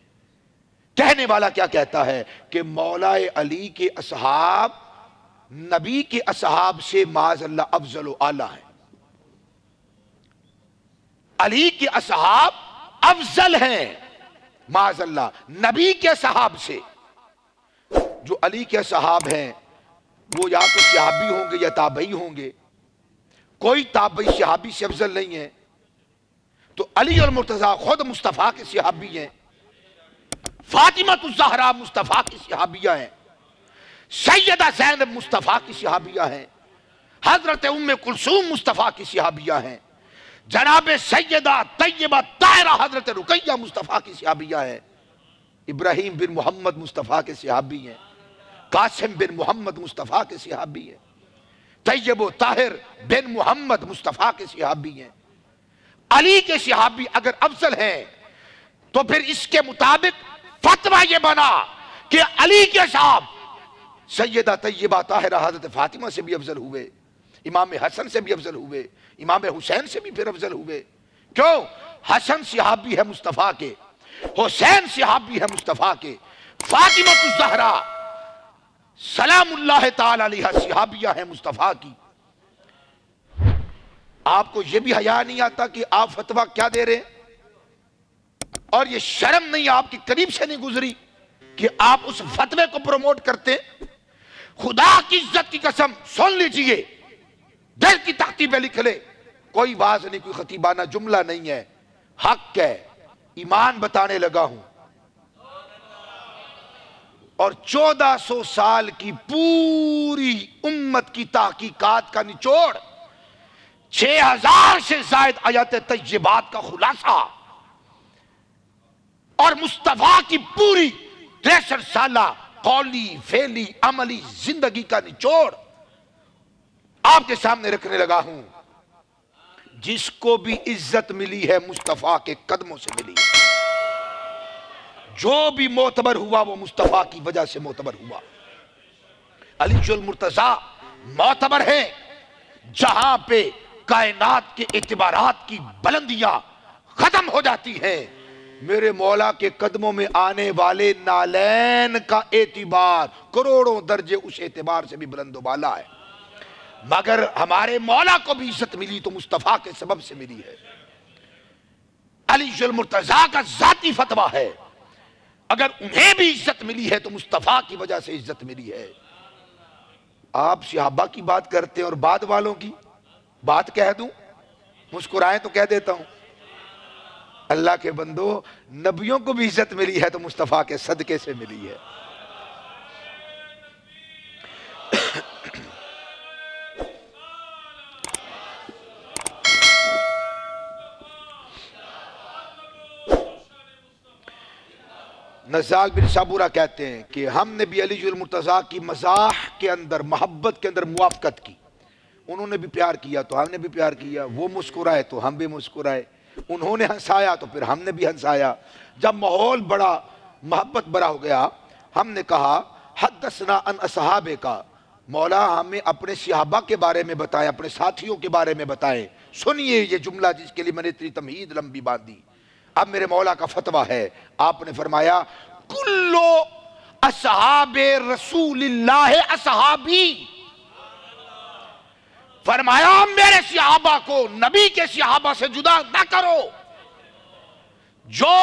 کہنے والا کیا کہتا ہے کہ مولا علی کے اصحاب نبی کے اصحاب سے معاذ اللہ افضل و اعلیٰ ہیں، علی کے اصحاب افضل ہیں معاذ اللہ نبی کے صحاب سے۔ جو علی کے صحاب ہیں وہ یا تو صحابی ہوں گے یا تابعی ہوں گے، کوئی تابعی صحابی سے افضل نہیں ہے۔ تو علی اور مرتضیٰ خود مصطفیٰ کے صحابی ہیں، فاطمہ الزہرا مصطفیٰ کی صحابیہ ہیں، سیدہ زینب مصطفیٰ کی صحابیہ ہیں، حضرت ام کلثوم مصطفیٰ کی صحابیہ ہیں، جناب سیدہ طیبہ طاہرہ حضرت رقیہ مصطفیٰ کی صحابیہ ہیں، ابراہیم بن محمد مصطفیٰ کے صحابی ہیں، قاسم بن محمد مصطفیٰ کے صحابی ہیں، طیب و طاہر بن محمد مصطفیٰ کے صحابی ہیں۔ علی کے صحابی اگر افضل ہیں تو پھر اس کے مطابق فتویٰ یہ بنا کہ علی کے صحاب سیدہ طیبہ طاہرہ حضرت فاطمہ سے بھی افضل ہوئے، امام حسن سے بھی افضل ہوئے، امام حسین سے بھی پھر افضل ہوئے۔ کیوں؟ حسن صحابی ہے مصطفیٰ کے، حسین صحابی ہے مصطفیٰ کے، فاطمہ الزہرا سلام اللہ تعالی علیہ صحابیہ ہے مصطفیٰ کی۔ آپ کو یہ بھی حیا نہیں آتا کہ آپ فتویٰ کیا دے رہے ہیں؟ اور یہ شرم نہیں آپ کے قریب سے نہیں گزری کہ آپ اس فتوے کو پروموٹ کرتے ہیں؟ خدا کی عزت کی قسم سن لیجئے، دل کی تختی پہ لکھ لے، کوئی واز نہیں، کوئی خطیبانہ جملہ نہیں ہے، حق ہے، ایمان بتانے لگا ہوں۔ اور 1400 سال کی پوری امت کی تحقیقات کا نچوڑ، 6000 سے زائد آیات طیبات کا خلاصہ، اور مصطفیٰ کی پوری 63 سالہ قولی فعلی عملی زندگی کا نچوڑ آپ کے سامنے رکھنے لگا ہوں۔ جس کو بھی عزت ملی ہے مصطفیٰ کے قدموں سے ملی ہے، جو بھی معتبر ہوا وہ مصطفیٰ کی وجہ سے معتبر ہوا۔ علی المرتضیٰ معتبر ہے جہاں پہ کائنات کے اعتبارات کی بلندیاں ختم ہو جاتی ہیں، میرے مولا کے قدموں میں آنے والے نالین کا اعتبار کروڑوں درجے اس اعتبار سے بھی بلند و بالا ہے۔ مگر ہمارے مولا کو بھی عزت ملی تو مصطفیٰ کے سبب سے ملی ہے۔ علی المرتضیٰ کا ذاتی فتویٰ ہے، اگر انہیں بھی عزت ملی ہے تو مصطفیٰ کی وجہ سے عزت ملی ہے۔ آپ صحابہ کی بات کرتے ہیں اور بعد والوں کی بات کہہ دوں، مسکرائیں تو کہہ دیتا ہوں۔ اللہ کے بندو، نبیوں کو بھی عزت ملی ہے تو مصطفیٰ کے صدقے سے ملی ہے۔ نزال بن صابورہ کہتے ہیں کہ ہم نے بھی علی المرتضیٰ کی مزاح کے اندر، محبت کے اندر موافقت کی۔ انہوں نے بھی پیار کیا تو ہم نے بھی پیار کیا، وہ مسکرائے تو ہم بھی مسکرائے، انہوں نے ہنسایا تو پھر ہم نے بھی ہنسایا۔ جب ماحول بڑا محبت بڑا ہو گیا، ہم نے کہا حدثنا ان اصحاب کا، مولا ہمیں اپنے صحابہ کے بارے میں بتائیں، اپنے ساتھیوں کے بارے میں بتائیں۔ سنیے یہ جملہ جس کے لیے میں نے اتنی تمہید لمبی باندھی۔ اب میرے مولا کا فتویٰ ہے، آپ نے فرمایا کلو اصحاب رسول اللہ اصحابی، فرمایا میرے صحابہ کو نبی کے صحابہ سے جدا نہ کرو، جو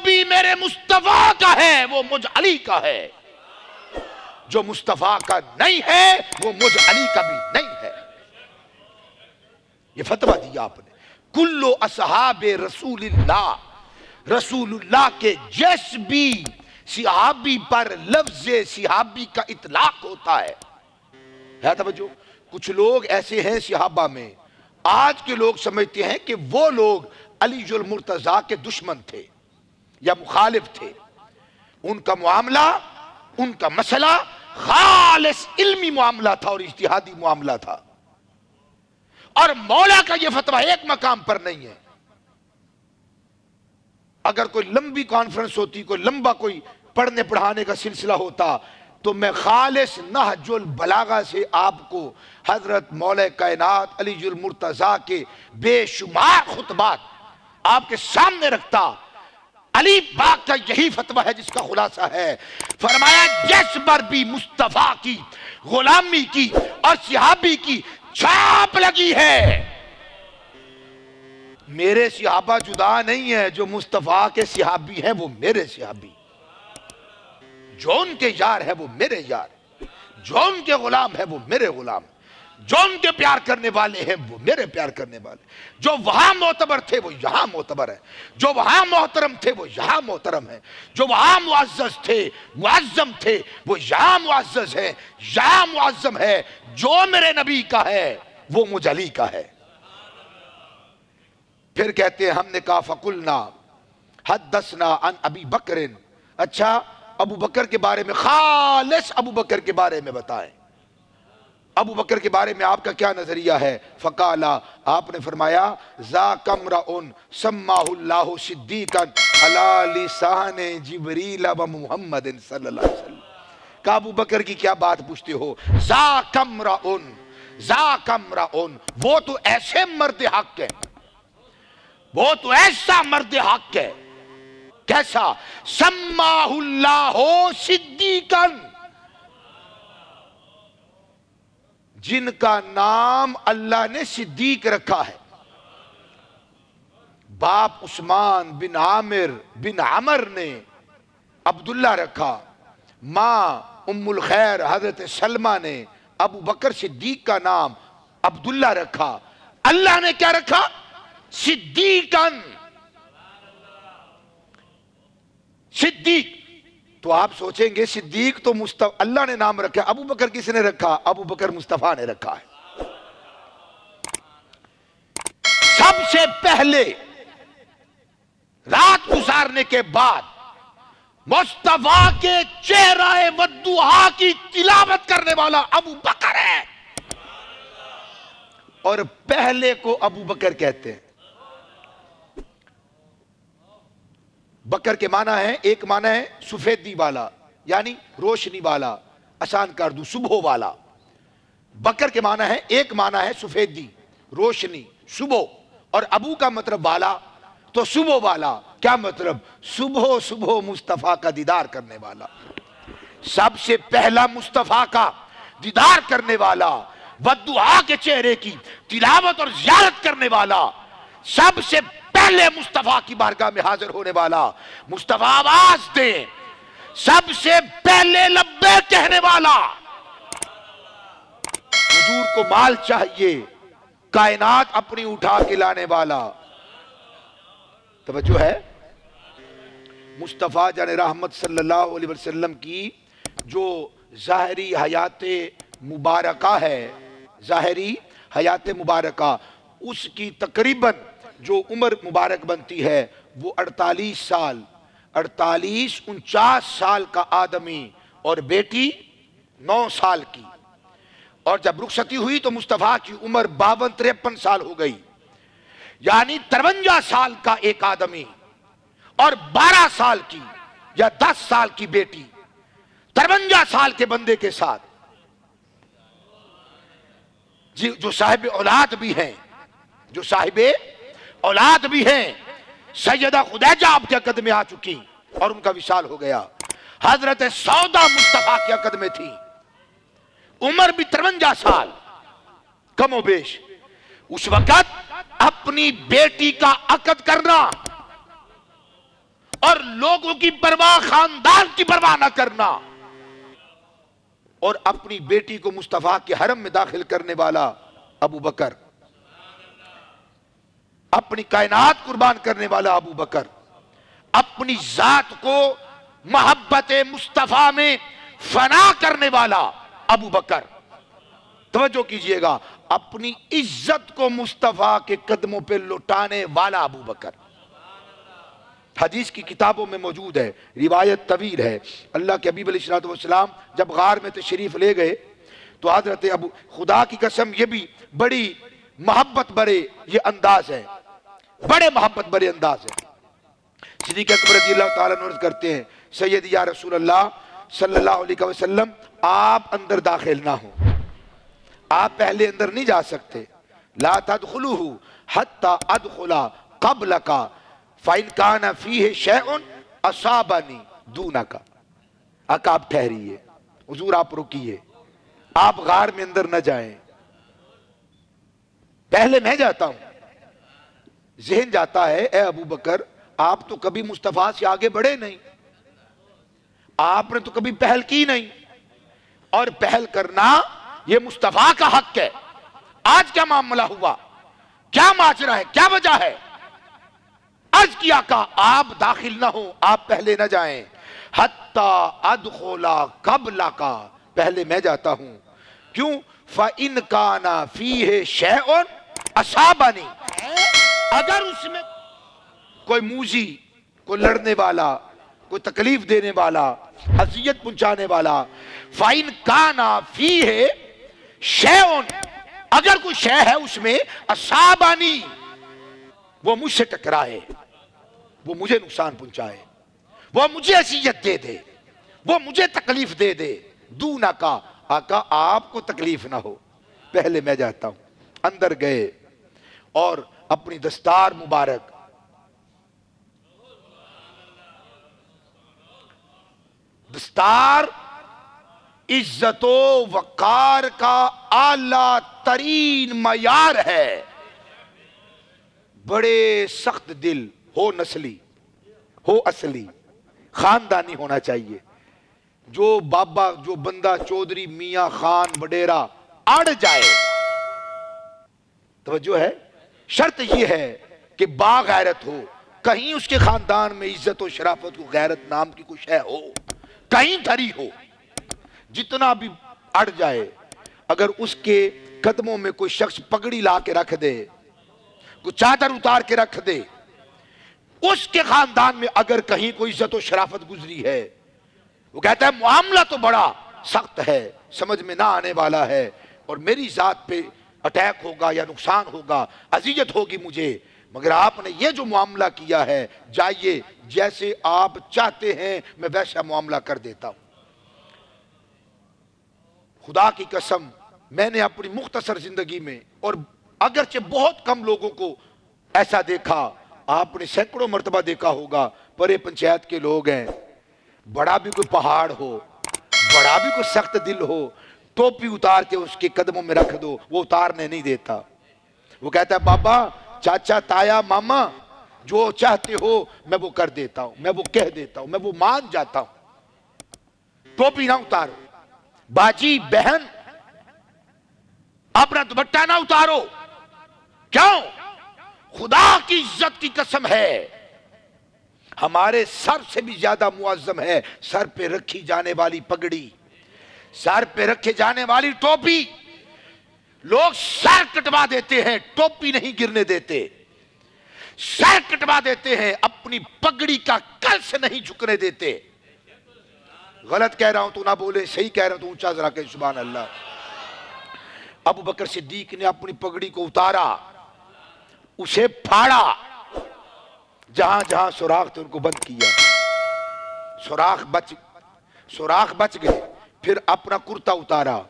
بھی میرے مصطفیٰ کا ہے وہ مجھ علی کا ہے، جو مصطفیٰ کا نہیں ہے وہ مجھ علی کا بھی نہیں ہے۔ یہ فتویٰ دیا آپ نے، کلو اصحاب رسول اللہ، رسول اللہ کے جس بھی صحابی پر لفظ صحابی کا اطلاق ہوتا ہے توجہ۔ کچھ لوگ ایسے ہیں صحابہ میں، آج کے لوگ سمجھتے ہیں کہ وہ لوگ علی المرتضیٰ کے دشمن تھے یا مخالف تھے، ان کا معاملہ، ان کا مسئلہ خالص علمی معاملہ تھا اور اجتہادی معاملہ تھا، اور مولا کا یہ فتویٰ ایک مقام پر نہیں ہے۔ اگر کوئی لمبی کانفرنس ہوتی، کوئی لمبا کوئی پڑھنے پڑھانے کا سلسلہ ہوتا تو میں خالص نہج البلاغہ سے آپ کو حضرت مولا کائنات علی المرتضیٰ کے بے شمار خطبات آپ کے سامنے رکھتا۔ علی پاک کا یہی فتویٰ ہے جس کا خلاصہ ہے، فرمایا جس پر بھی مصطفیٰ کی غلامی کی اور صحابی کی چھاپ لگی ہے، میرے صحابہ جدا نہیں ہے، جو مصطفیٰ کے صحابی ہیں وہ میرے صحابی، جو ان کے یار ہے وہ میرے یار، جو ان کے غلام ہے وہ میرے غلام، جو ان کے پیار کرنے والے ہیں وہ میرے پیار کرنے والے، جو وہاں معتبر تھے وہ یہاں معتبر ہے، جو وہاں محترم تھے وہ یہاں محترم ہے، جو وہاں معزز تھے معظم تھے وہ یہاں معزز ہیں یہاں معظم ہے، جو میرے نبی کا ہے وہ مجھ علی کا ہے۔ پھر کہتے ہیں ہم نے کہا فقلنا حدثنا عن ابی بکر، اچھا ابو بکر کے بارے میں، خالص ابو بکر کے بارے میں بتائیں، ابو بکر کے بارے میں آپ کا کیا نظریہ ہے؟ فقالا، آپ نے فرمایا ذاک امرؤ سماہ اللہ صدیقا علی لسان جبریل و محمد صلی اللہ علیہ وسلم۔ کہ ابو بکر کی کیا بات پوچھتے ہو؟ ذاک امرؤ، ذاک امرؤ، وہ تو ایسے مرد حق ہے، وہ تو ایسا مرد حق ہے، کیسا؟ سماہ اللہ صدیقا، جن کا نام اللہ نے صدیق رکھا ہے. باپ عثمان بن عامر بن عمر نے عبداللہ رکھا. ماں ام الخیر حضرت سلمہ نے ابو بکر صدیق کا نام عبداللہ رکھا. اللہ نے کیا رکھا؟ صدیقاً. صدیق. تو آپ سوچیں گے صدیق تو اللہ نے نام رکھا, ابو بکر کس نے رکھا؟ ابو بکر مصطفیٰ نے رکھا ہے. سب سے پہلے رات گزارنے کے بعد مصطفیٰ کے چہرہ والضحیٰ کی تلاوت کرنے والا ابو بکر ہے, اور پہلے کو ابو بکر کہتے ہیں. بکر کے معنی ہے, ایک معنی ہے سفیدی والا یعنی روشنی والا, آسان کر دوں صبح والا. بکر کے معنی ہے, ایک معنی ہے سفیدی روشنی صبح, اور ابو کا مطلب والا, تو صبح والا کیا مطلب؟ صبح صبح مصطفیٰ کا دیدار کرنے والا. سب سے پہلا مصطفیٰ کا دیدار کرنے والا, والضحیٰ کے چہرے کی تلاوت اور زیارت کرنے والا, سب سے پہلے مصطفیٰ کی بارگاہ میں حاضر ہونے والا. مصطفیٰ آواز دیں, سب سے پہلے لبیک کہنے والا. حضور کو مال چاہیے, کائنات اپنی اٹھا کے لانے والا. توجہ ہے؟ مصطفیٰ جان رحمت صلی اللہ علیہ وسلم کی جو ظاہری حیات مبارکہ ہے, ظاہری حیات مبارکہ, اس کی تقریباً جو عمر مبارک بنتی ہے وہ 48 سال, 49 سال کا آدمی, اور بیٹی 9 سال کی. اور جب رخصتی ہوئی تو مصطفیٰ کی عمر 52-53 سال ہو گئی, یعنی 53 سال کا ایک آدمی اور 12 سال کی یا 10 سال کی بیٹی 53 سال کے بندے کے ساتھ, جو صاحب اولاد بھی ہیں, جو صاحب اولاد بھی ہیں. سیدہ خدیجہ آپ کے عقد میں آ چکی اور ان کا وصال ہو گیا. حضرت سودا مصطفیٰ کے عقد میں تھی, عمر بھی 53 سال کم و بیش. اس وقت اپنی بیٹی کا عقد کرنا اور لوگوں کی پرواہ, خاندان کی پرواہ نہ کرنا, اور اپنی بیٹی کو مصطفیٰ کے حرم میں داخل کرنے والا ابو بکر, اپنی کائنات قربان کرنے والا ابو بکر, اپنی ذات کو محبت مصطفیٰ میں فنا کرنے والا ابو بکر. توجہ کیجئے گا, اپنی عزت کو مصطفیٰ کے قدموں پہ لٹانے والا ابو بکر. حدیث کی کتابوں میں موجود ہے, روایت طویل ہے. اللہ کے حبیب علیہ السلام جب غار میں تشریف لے گئے تو حضرت ابو, خدا کی قسم یہ بھی بڑی محبت برے یہ انداز ہے, بڑے محبت برے انداز ہے. صدیق اکبر رضی اللہ تعالیٰ عنہ عرض کرتے ہیں, سید یا رسول اللہ صلی اللہ علیہ وسلم, آپ اندر داخل نہ ہوں, آپ پہلے اندر نہیں جا سکتے. لا تدخلوه حتی ادخلا قبلک فَإِنْ كَانَ فِيهِ شَيْءٌ أَصَابَنِي دُونَكَ. آقا آپ ٹھہریے, حضور آپ رکیے, آپ غار میں اندر نہ جائیں, پہلے میں جاتا ہوں. ذہن جاتا ہے, اے ابو بکر آپ تو کبھی مصطفیٰ سے آگے بڑھے نہیں, آپ نے تو کبھی پہل کی نہیں, اور پہل کرنا یہ مصطفیٰ کا حق ہے. آج کیا معاملہ ہوا, کیا ماجرا ہے, کیا وجہ ہے؟ عرض کیا کہ آپ داخل نہ ہوں, آپ پہلے نہ جائیں. حتی ادخلا قبلک, پہلے میں جاتا ہوں. کیوں؟ فَإِنْ كَانَ فِيهِ شَيْءٌ أَصَابَنِي, اگر اس میں کوئی موذی, کوئی لڑنے والا, کوئی تکلیف دینے والا, اذیت پہنچانے والا, فَإِنْ كَانَ فِيهِ شَيْءٌ, اگر کوئی شے ہے اس میں, أَصَابَنِي, وہ مجھ سے ٹکرائے, وہ مجھے نقصان پہنچائے, وہ مجھے اذیت دے دے, وہ مجھے تکلیف دے دے, دونہ کا, آقا آپ کو تکلیف نہ ہو, پہلے میں جاتا ہوں. اندر گئے اور اپنی دستار مبارک, دستار عزت و وقار کا اعلیٰ ترین معیار ہے. بڑے سخت دل ہو، نسلی ہو، اصلی خاندانی ہونا چاہیے. جو بابا، جو بندہ چودھری، میاں، خان، وڈیرا اڑ جائے، توجہ ہے، شرط یہ ہے کہ باغیرت ہو، کہیں اس کے خاندان میں عزت و شرافت کو غیرت نام کی کچھ ہے ہو، کہیں دھری ہو. جتنا بھی اڑ جائے، اگر اس کے قدموں میں کوئی شخص پگڑی لا کے رکھ دے، کوئی چادر اتار کے رکھ دے، اس کے خاندان میں اگر کہیں کوئی عزت و شرافت گزری ہے، وہ کہتا ہے معاملہ تو بڑا سخت ہے، سمجھ میں نہ آنے والا ہے، اور میری ذات پہ اٹیک ہوگا یا نقصان ہوگا، اذیت ہوگی مجھے، مگر آپ نے یہ جو معاملہ کیا ہے، جائیے جیسے آپ چاہتے ہیں میں ویسا معاملہ کر دیتا ہوں. خدا کی قسم میں نے اپنی مختصر زندگی میں، اور اگرچہ بہت کم لوگوں کو ایسا دیکھا، آپ نے سینکڑوں مرتبہ دیکھا ہوگا، پرے پنچایت کے لوگ ہیں، بڑا بھی کوئی پہاڑ ہو، بڑا بھی کوئی سخت دل ہو، ٹوپی اتار کے اس کے قدموں میں رکھ دو، وہ اتارنے نہیں دیتا. وہ کہتا ہے بابا، چاچا، تایا، ماما، جو چاہتے ہو میں وہ کر دیتا ہوں، میں وہ کہہ دیتا ہوں، میں وہ مان جاتا ہوں. ٹوپی نہ اتارو، باجی، بہن، اپنا دوپٹہ نہ اتارو. کیوں؟ خدا کی عزت کی قسم ہے، ہمارے سر سے بھی زیادہ معظم ہے سر پہ رکھی جانے والی پگڑی، سر پہ رکھے جانے والی ٹوپی. لوگ سر کٹوا دیتے ہیں، ٹوپی نہیں گرنے دیتے. سر کٹوا دیتے ہیں، اپنی پگڑی کا کلس نہیں جھکنے دیتے. غلط کہہ رہا ہوں تو نہ بولے، صحیح کہہ رہا ہوں تو اونچا ذرا کہ سبحان اللہ. ابو بکر صدیق نے اپنی پگڑی کو اتارا، اسے پھاڑا، جہاں جہاں سوراخ تھے ان کو بند کیا. سوراخ بچ گئے. پھر اپنا کرتا اتارا،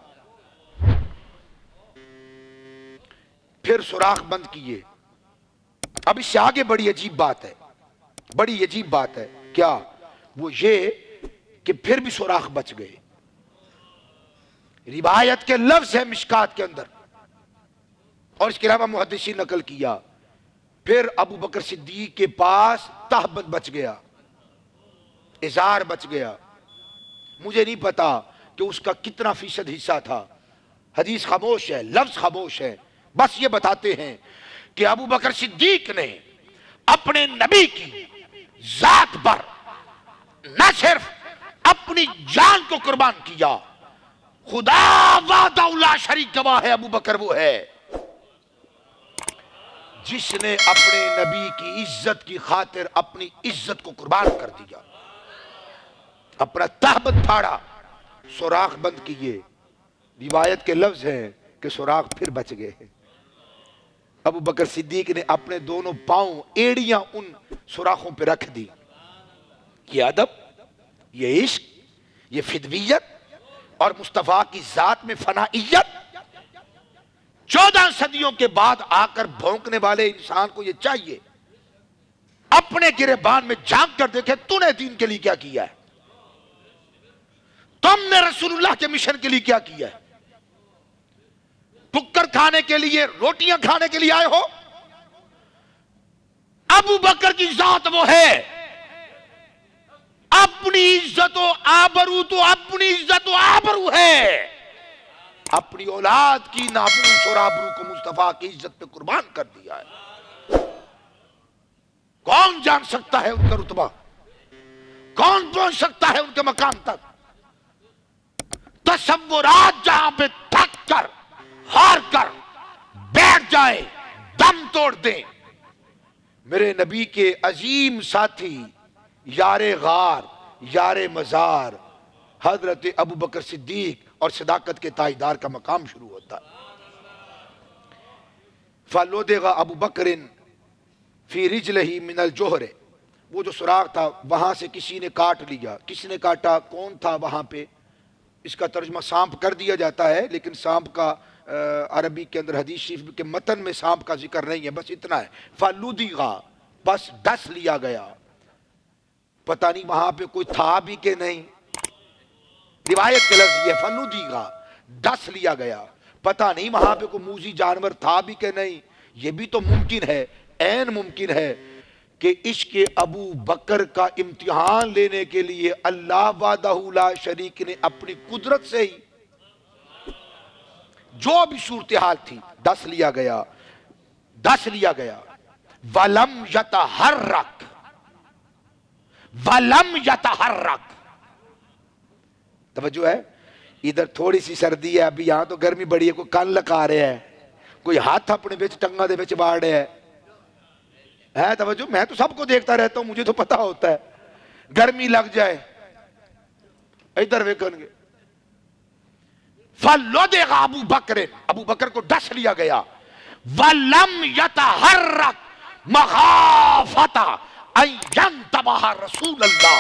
پھر سوراخ بند کیے. اب اس سے آگے بڑی عجیب بات ہے، بڑی عجیب بات ہے. کیا؟ وہ یہ کہ پھر بھی سوراخ بچ گئے. روایت کے لفظ ہے مشکات کے اندر، اور اس کے علاوہ محدثین نقل کیا. پھر ابو بکر صدیق کے پاس تہبند بچ گیا، ازار بچ گیا. مجھے نہیں پتا کہ اس کا کتنا فیصد حصہ تھا، حدیث خاموش ہے، لفظ خاموش ہے. بس یہ بتاتے ہیں کہ ابو بکر صدیق نے اپنے نبی کی ذات پر نہ صرف اپنی جان کو قربان کیا، خدا وحدہ لا شریک گواہ ہے، ابو بکر وہ ہے جس نے اپنے نبی کی عزت کی خاطر اپنی عزت کو قربان کر دیا. اپنا تہبند پھاڑا، سوراخ بند کیے. روایت کے لفظ ہیں کہ سوراخ پھر بچ گئے. ابو بکر صدیق نے اپنے دونوں پاؤں، ایڑیاں ان سوراخوں پہ رکھ دی. یہ ادب، یہ عشق، یہ فدویت اور مصطفیٰ کی ذات میں فنائیت 14 صدیوں کے بعد آ کر بھونکنے والے انسان کو یہ چاہیے اپنے گریبان میں جھانک کر دیکھے تو نے دین کے لیے کیا کیا ہے، تم نے رسول اللہ کے مشن کے لیے کیا کیا ہے. ٹکر کھانے کے لیے، روٹیاں کھانے کے لیے آئے ہو؟ ابو بکر کی ذات وہ ہے، اپنی عزت و آبرو تو اپنی عزت و آبرو ہے، اپنی اولاد کی ناموس اور آبرو کو مصطفیٰ کی عزت پہ قربان کر دیا ہے. کون جان سکتا ہے ان کا رتبہ؟ کون پہنچ سکتا ہے ان کے مقام تک؟ تصورات جہاں پہ تھک کر، ہار کر بیٹھ جائے، دم توڑ دیں. میرے نبی کے عظیم ساتھی، یار غار، یار مزار حضرت ابو بکر صدیق اور صداقت کے تاجدار کا مقام شروع ہوتا ہے. فَلُدِغَ ابو بکر فی رجلہ من الجوہر، وہ جو سراغ تھا وہاں سے کسی نے کاٹ لیا. کس نے کاٹا؟ کون تھا وہاں پہ؟ اس کا ترجمہ سانپ کر دیا جاتا ہے، لیکن سانپ کا عربی کے اندر حدیث شریف کے متن میں سانپ کا ذکر نہیں ہے، بس اتنا ہے. فَلُدِغَ، بس ڈس لیا گیا. پتہ نہیں وہاں پہ کوئی تھا بھی کہ نہیں. روایت کے لفظ یہ فنودیغا، ڈس لیا گیا. پتہ نہیں وہاں پہ کوئی موذی جانور تھا بھی کہ نہیں. یہ بھی تو ممکن ہے، عین ممکن ہے کہ عشق ابو بکر کا امتحان لینے کے لیے اللہ وحدہ لا شریک نے اپنی قدرت سے ہی جو بھی صورتحال تھی ڈس لیا گیا، ڈس لیا گیا. وَلَمْ يَتَحَرَّكْ وَلَمْ يَتَحَرَّكْ. توجہ ہے، ادھر تھوڑی سی سردی ہے، ابھی یہاں تو گرمی بڑی ہے، کوئی کان لکا رہے ہیں، کوئی ہاتھ اپنے بچ ٹنگا دے بچ باڑ رہے ہے توجہ. میں تو سب کو دیکھتا رہتا ہوں، مجھے تو پتا ہوتا ہے. گرمی لگ جائے ادھر ویکن گے. فَلُدِغَ ابو بکر، ابو بکر کو ڈس لیا گیا. وَلَمْ يَتَحَرَّكْ مَخَافَةَ أَن يَنْتَبَهَ رسول اللہ.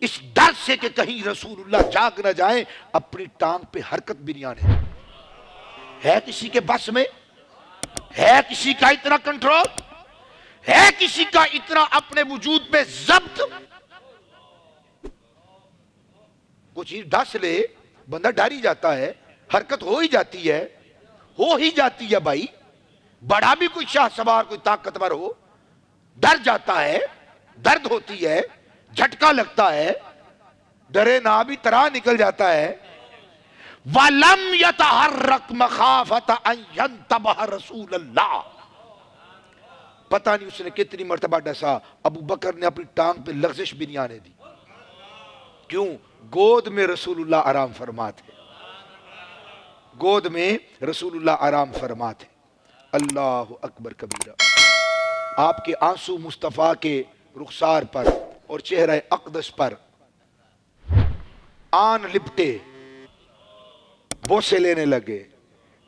اس ڈر سے کہ کہیں رسول اللہ جاگ نہ جائیں، اپنی ٹانگ پہ حرکت بھی نہیں آنے. ہے کسی کے بس میں؟ ہے کسی کا اتنا کنٹرول؟ ہے کسی کا اتنا اپنے وجود پہ ضبط؟ وہ چیز ڈس لے بندہ ڈر ہی جاتا ہے، حرکت ہو ہی جاتی ہے، ہو ہی جاتی ہے بھائی. بڑا بھی کوئی شاہ سوار کوئی طاقتور ہو ڈر جاتا ہے، درد ہوتی ہے، جھٹکا لگتا ہے، ڈرے نہ بھی طرح نکل جاتا ہے. وَلَمْ يَتَحَرَّكْ مَخَافَةَ أَن يَنْتَبَهَ رسول اللہ. پتہ نہیں اس نے کتنی مرتبہ ڈسا، ابو بکر نے اپنی ٹانگ پہ لغزش بھی نہیں آنے دی. کیوں؟ گود میں رسول اللہ آرام فرماتے، گود میں رسول اللہ آرام فرماتے. اللہ اکبر کبیرہ. آپ کے آنسو مصطفیٰ کے رخسار پر اور چہرہ اقدس پر آن لپٹے، بوسے لینے لگے،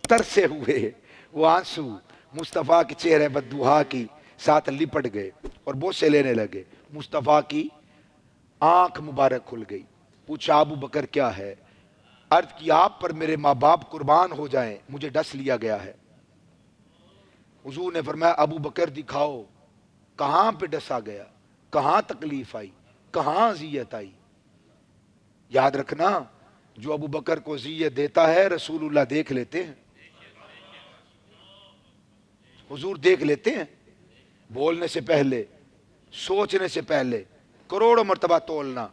ترسے ہوئے. وہ آنسو مصطفیٰ کے چہرے بددعا کی ساتھ لپٹ گئے اور بوسے لینے لگے. مصطفیٰ کی آنکھ مبارک کھل گئی. پوچھا ابو بکر کیا ہے؟ عرض کی آپ پر میرے ماں باپ قربان ہو جائیں، مجھے ڈس لیا گیا ہے. حضور نے فرمایا ابو بکر دکھاؤ کہاں پہ ڈسا گیا، کہاں تکلیف آئی، کہاں اذیت آئی. یاد رکھنا جو ابو بکر کو اذیت دیتا ہے رسول اللہ دیکھ لیتے ہیں، حضور دیکھ لیتے ہیں. بولنے سے پہلے، سوچنے سے پہلے کروڑوں مرتبہ تولنا.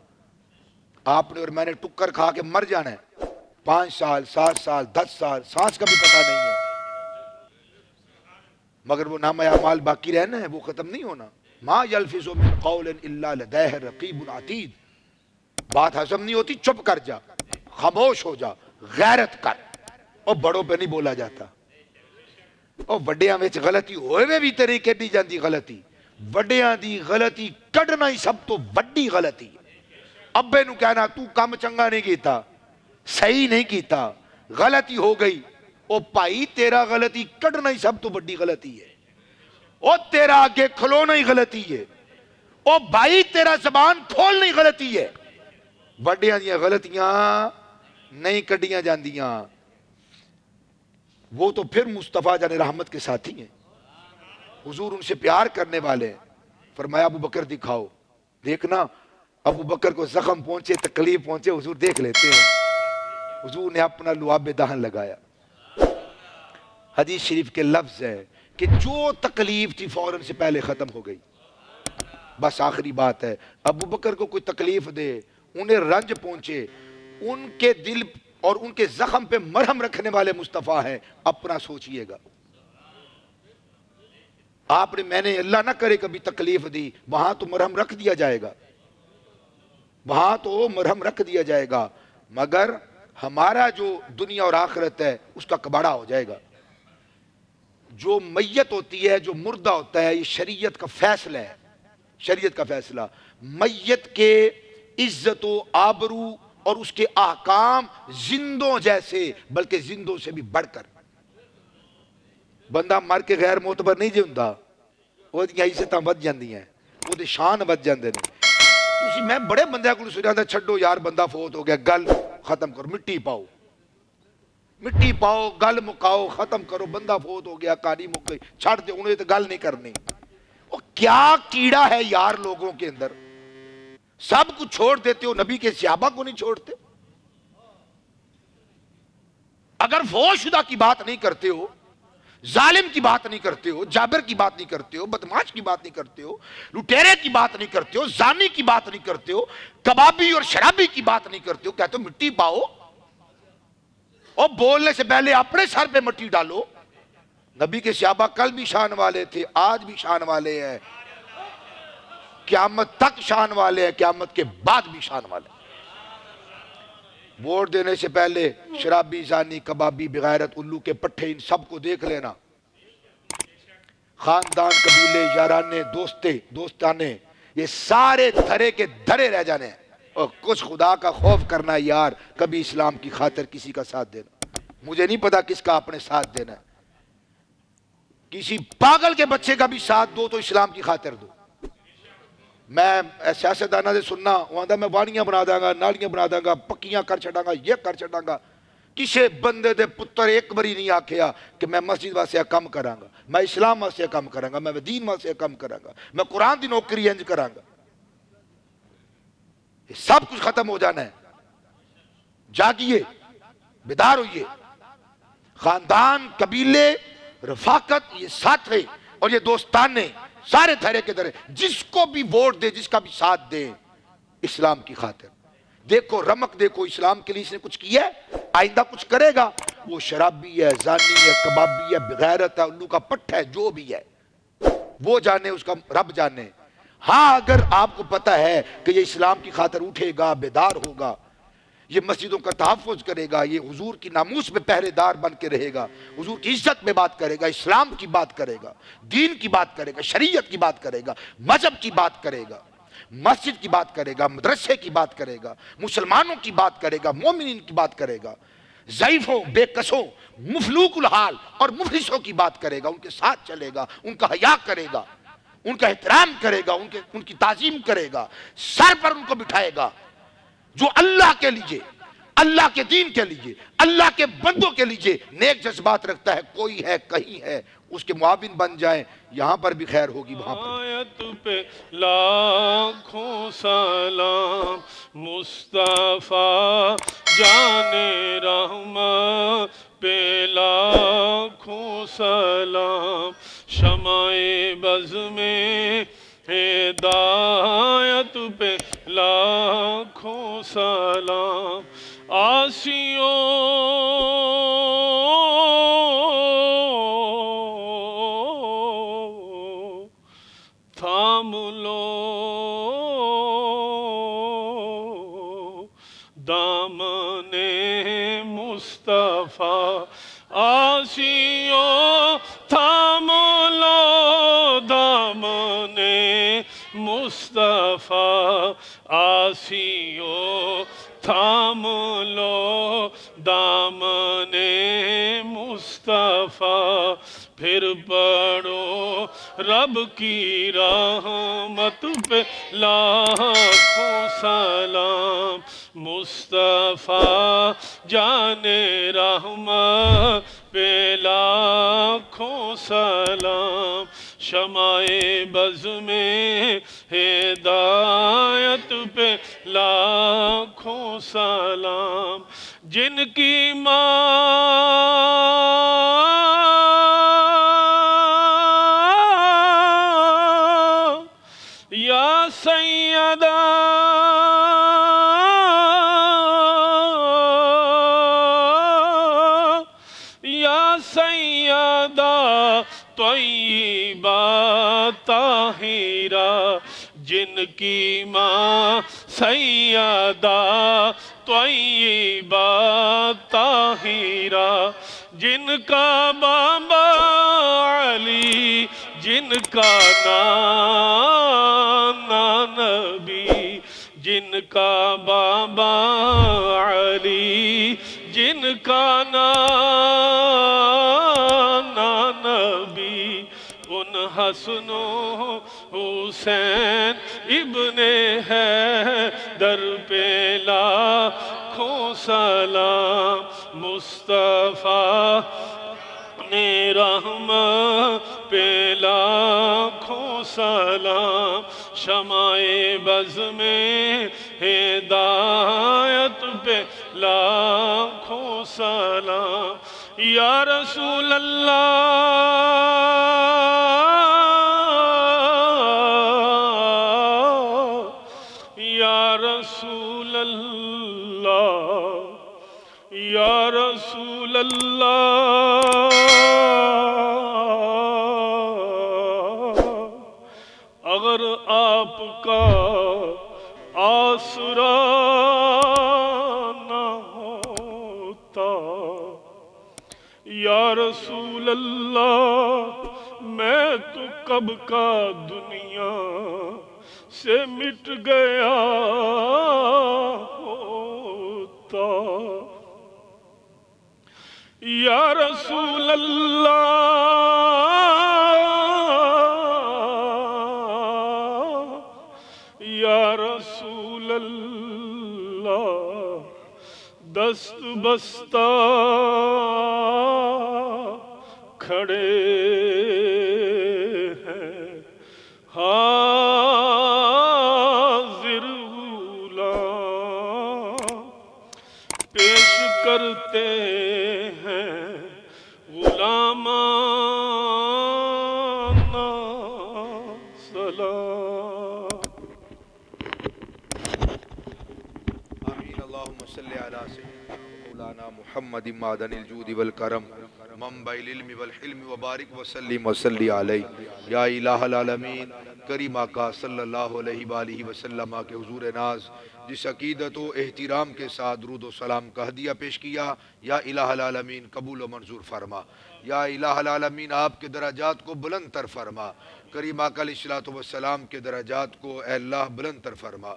آپ نے اور میں نے ٹکر کھا کے مر جانا ہے، 5 سال 7 سال 10 سال سانس کا بھی پتہ نہیں ہے، مگر وہ نامہ اعمال باقی رہنا ہے، وہ ختم نہیں ہونا. ما یلفظ من قول الا لدیہ رقیب عتید. بات ہضم نہیں ہوتی چپ کر جا، خاموش ہو جا، غیرت کر. اور بڑوں پہ نہیں بولا جاتا. اور وڈیاں وچ غلطی ہوئے بھی تیری کڈی جاندی غلطی. وڈیاں دی غلطی کڈنا ہی سب تو وڈی غلطی. ابے نو کہنا تو کم چنگا نہیں کیتا، صحیح نہیں کیتا، غلطی ہو گئی. او بھائی تیرا غلطی کڈنا ہی سب تو بڑی غلطی ہے. او تیرا آگے کھلونا ہی غلطی ہے. او بھائی تیرا زبان کھولنا ہی غلطی ہے. وڈیاں دیاں غلطیاں نہیں کڈیاں جاندیاں. وہ تو پھر مصطفیٰ جان رحمت کے ساتھی ہیں، حضور ان سے پیار کرنے والے ہیں. فرمایا ابو بکر دکھاؤ. دیکھنا ابو بکر کو زخم پہنچے، تکلیف پہنچے، حضور دیکھ لیتے ہیں. حضور نے اپنا لعاب دہن لگایا. حدیث شریف کے لفظ ہے کہ جو تکلیف تھی فوراً سے پہلے ختم ہو گئی. بس آخری بات ہے، ابو بکر کو کوئی تکلیف دے، انہیں رنج پہنچے، ان کے دل اور ان کے زخم پہ مرہم رکھنے والے مصطفیٰ ہیں. اپنا سوچئے گا. آپ نے میں نے اللہ نہ کرے کبھی تکلیف دی، وہاں تو مرہم رکھ دیا جائے گا، وہاں تو مرہم رکھ دیا جائے گا، مگر ہمارا جو دنیا اور آخرت ہے اس کا کباڑا ہو جائے گا. جو میت ہوتی ہے، جو مردہ ہوتا ہے، یہ شریعت کا فیصلہ ہے. شریعت کا فیصلہ میت کے عزت و آبرو اور اس کے احکام زندوں جیسے بلکہ زندوں سے بھی بڑھ کر. بندہ مر کے غیر معتبر نہیں جیوندا، وہ دی عزتاں ود جاندی ہیں، وہ دی شان ود جاندے نے. تسی میں بڑے بندے کو سنادا چھڈو یار بندہ فوت ہو گیا، گل ختم کرو، مٹی پاؤ، مٹی پاؤ، گل مکاؤ، ختم کرو. بندہ فوت ہو گیا، کہانی مک گئی، چھڑ دے، انہیں تو گل نہیں کرنی. وہ کیا کیڑا ہے یار لوگوں کے اندر. سب کچھ چھوڑ دیتے ہو، نبی کے صحابہ کو نہیں چھوڑتے؟ اگر فوش شدہ کی بات نہیں کرتے ہو، ظالم کی بات نہیں کرتے ہو، جابر کی بات نہیں کرتے ہو، بدماش کی بات نہیں کرتے ہو، لٹیرے کی بات نہیں کرتے ہو، زانی کی بات نہیں کرتے ہو، کبابی اور شرابی کی بات نہیں کرتے ہو، کہتے ہو مٹی پاؤ، اور بولنے سے پہلے اپنے سر پہ مٹی ڈالو۔ نبی کے صحابہ کل بھی شان والے تھے، آج بھی شان والے ہیں، قیامت تک شان والے ہیں، قیامت کے بعد بھی شان والے ہیں۔ ووٹ دینے سے پہلے شرابی، زانی، کبابی، بغیرت، الو کے پٹھے، ان سب کو دیکھ لینا۔ خاندان، قبیلے، یارانے، دوستانے، یہ سارے دھرے کے دھرے رہ جانے ہیں، اور کچھ خدا کا خوف کرنا ہے یار، کبھی اسلام کی خاطر کسی کا ساتھ دینا۔ مجھے نہیں پتا کس کا اپنے ساتھ دینا ہے، کسی پاگل کے بچے کا بھی ساتھ دو تو اسلام کی خاطر دو۔ میں سیاستدانہ سے سننا وہاں دا میں وانیاں بنا داں گا، نالیاں بنا داں گا، پکیاں کر چھڑاں گا، یہ کر چھڑاں گا۔ کسے بندے دے پتر ایک بری نہیں آکھیا کہ میں مسجد واسطے کم کراں گا، میں اسلام واسطے کم کراں گا، میں دین واسطے کم کراں گا، میں قرآن دی نوکری انج کراں گا۔ یہ سب کچھ ختم ہو جانا ہے۔ جاگیے، بیدار ہوئیے۔ خاندان، قبیلے، رفاقت، یہ ساتھ ہے اور یہ دوستانے، سارے دھرے کے دھرے، جس کو بھی ووٹ دے، جس کا بھی ساتھ دے، اسلام کی خاطر۔ دیکھو رمق، دیکھو اسلام کے لیے اس نے کچھ کیا ہے، آئندہ کچھ کرے گا، وہ شرابی ہے، زانی ہے، کبابی ہے، بغیرت ہے، الو کا پٹھ ہے، جو بھی ہے وہ جانے، اس کا رب جانے۔ ہاں اگر آپ کو پتا ہے کہ یہ اسلام کی خاطر اٹھے گا، بیدار ہوگا، یہ مسجدوں کا تحفظ کرے گا، یہ حضور کی ناموس میں پہرے دار بن کے رہے گا، حضور کی عزت میں بات کرے گا، اسلام کی بات کرے گا، دین کی بات کرے گا، شریعت کی بات کرے گا، مذہب کی بات کرے گا، مسجد کی بات کرے گا، مدرسے کی بات کرے گا، مسلمانوں کی بات کرے گا، مومنین کی بات کرے گا، ضعیفوں، بے کسوں، مفلوک الحال اور مفلسوں کی بات کرے گا، ان کے ساتھ چلے گا، ان کا حیا کرے گا، ان کا احترام کرے گا، ان کی تعظیم کرے گا، سر پر ان کو بٹھائے گا۔ جو اللہ کے لیے، اللہ کے دین کے لیے، اللہ کے بندوں کے لیے نیک جذبات رکھتا ہے، کوئی ہے، کہیں ہے، اس کے معاون بن جائیں، یہاں پر بھی خیر ہوگی، وہاں پر بھی۔ آیت پہ لاکھوں سلام، مصطفیٰ جان رحمت پہ لاکھوں سلام، شمع بز میں ہدایت پہ لاکھوں سلام، آسیوں تھام لو دامن مصطفیٰ، آسیوں تھام لو دامن مصطفیٰ، آسیوں تھام لو دامن مصطفیٰ، پھر پڑھو رب کی رحمت پہ لاکھوں سلام، مصطفیٰ جان رحمت پہ لاکھوں سلام، شمع بز میں ہدایت پہ لاکھوں سلام، جن کی ماں یا سیدہ یا سیدہ طیبہ طاہرہ، جن کی ماں سیدہ طیبہ طاہرہ، جن کا بابا علی، جن کا نانا نبی، جن کا بابا علی، جن کا نانا نبی، ان حسن و حسین ابن حیدر پہ لاکھوں سلام، مصطفیٰ نے رحمت پہ لاکھوں سلام، شمائے بز میں ہدایت پہ لاکھوں سلام یا رسول اللہ یا رسول اللہ یا رسول اللہ اگر آپ کا آسرا نہ ہوتا یا رسول اللہ میں تو کب کا دنیا سے مٹ گیا ہوتا یا رسول اللہ یا رسول اللہ دست بستہ کھڑے ہیں حاضر غلام پیش کرتے ہیں غلامانہ سلام آمین اللہم صلی علی سیدنا مولانا محمد معدن الجود والکرم منبع العلم والحلم وبارک وسلم وصلی علیہ یا الہ العالمین کریم آقا صلی اللہ علیہ وآلہ وسلم کے حضور ناز جس عقیدت و احترام کے ساتھ درود و سلام کا ہدیہ پیش کیا یا الہ العالمین قبول و منظور فرما یا الہ العالمین آپ کے درجات کو بلند تر فرما کریم آقا علیہ السلام کے درجات کو اے اللہ بلند تر فرما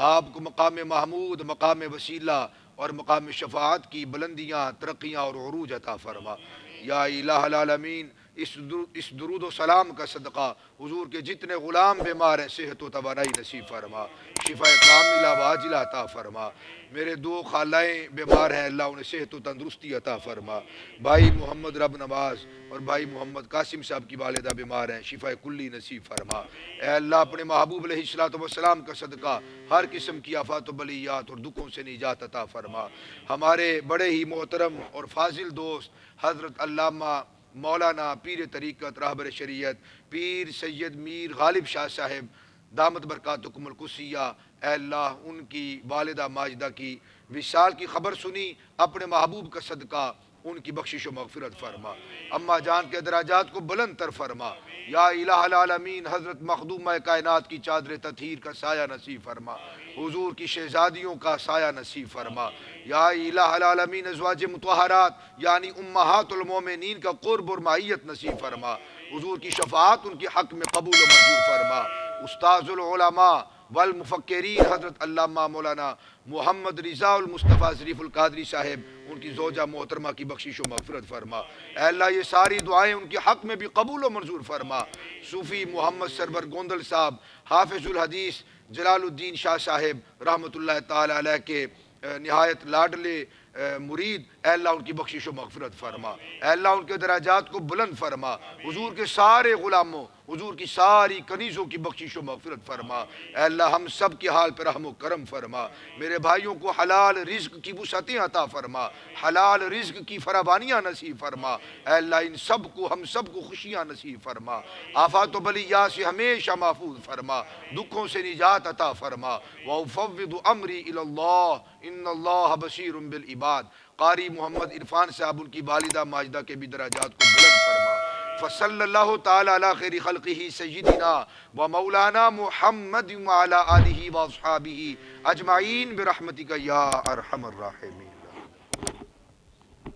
آپ کو مقام محمود مقام وسیلہ اور مقام شفاعت کی بلندیاں ترقیاں اور عروج عطا فرما یا الہ العالمین اس درود و سلام کا صدقہ حضور کے جتنے غلام بیمار ہیں صحت و توانائی نصیب فرما شفا کاملہ واجلہ عطا فرما میرے دو خالائیں بیمار ہیں اللہ انہیں صحت و تندرستی عطا فرما بھائی محمد رب نواز اور بھائی محمد قاسم صاحب کی والدہ بیمار ہیں شفا کلی نصیب فرما اے اللہ اپنے محبوب علیہ السلام کا صدقہ ہر قسم کی آفات و بلیات اور دکھوں سے نجات عطا فرما ہمارے بڑے ہی محترم اور فاضل دوست حضرت علامہ مولانا پیر طریقت رہبر شریعت پیر سید میر غالب شاہ صاحب دامت برکاتکم القدسیہ اے اللہ ان کی والدہ ماجدہ کی وصال کی خبر سنی اپنے محبوب کا صدقہ ان کی بخشش و مغفرت فرما اماں جان کے درجات کو بلند تر فرما یا الہ العالمین حضرت مخدومہ کائنات کی چادر تطہیر کا سایہ نصیب فرما حضور کی شہزادیوں کا سایہ نصیب فرما یا الہ العالمین ازواج مطہرات یعنی امہات المومنین کا قرب اور معیت نصیب فرما حضور کی شفاعت ان کے حق میں قبول و منظور فرما استاذ العلماء والمفکرین حضرت علامہ مولانا محمد رضا المصطفیٰ ظریف القادری صاحب ان کی زوجہ محترمہ کی بخشش و مغفرت فرما اے اللہ یہ ساری دعائیں ان کے حق میں بھی قبول و منظور فرما صوفی محمد سرور گوندل صاحب حافظ الحدیث جلال الدین شاہ صاحب رحمۃ اللہ تعالی علیہ کے نہایت لاڈلے مرید اے اللہ ان کی بخشش و مغفرت فرما اے اللہ ان کے درجات کو بلند فرما حضور کے سارے غلاموں حضور کی ساری کنیزوں کی بخشش و مغفرت فرما اے اللہ ہم سب کے حال پر رحم و کرم فرما میرے بھائیوں کو حلال رزق کی وسعتیں عطا فرما حلال رزق کی فراوانیاں نصیب فرما اے اللہ ان سب کو ہم سب کو خوشیاں نصیب فرما آفات و بلیات سے ہمیشہ محفوظ فرما دکھوں سے نجات عطا فرما وَأُفَوِّضُ أَمْرِي إِلَى اللَّهِ إِنَّ اللَّهَ بَصِيرٌ بِالْعِبَادِ قاری محمد عرفان صاحب ان کی والدہ ماجدہ کے بھی درجات کو بلند فرما فصلی اللہ تعالی علی خیر خلقہ سیدنا و مولانا محمد وعلی آلہ و اصحابہ اجمعین برحمتک یا ارحم الراحمین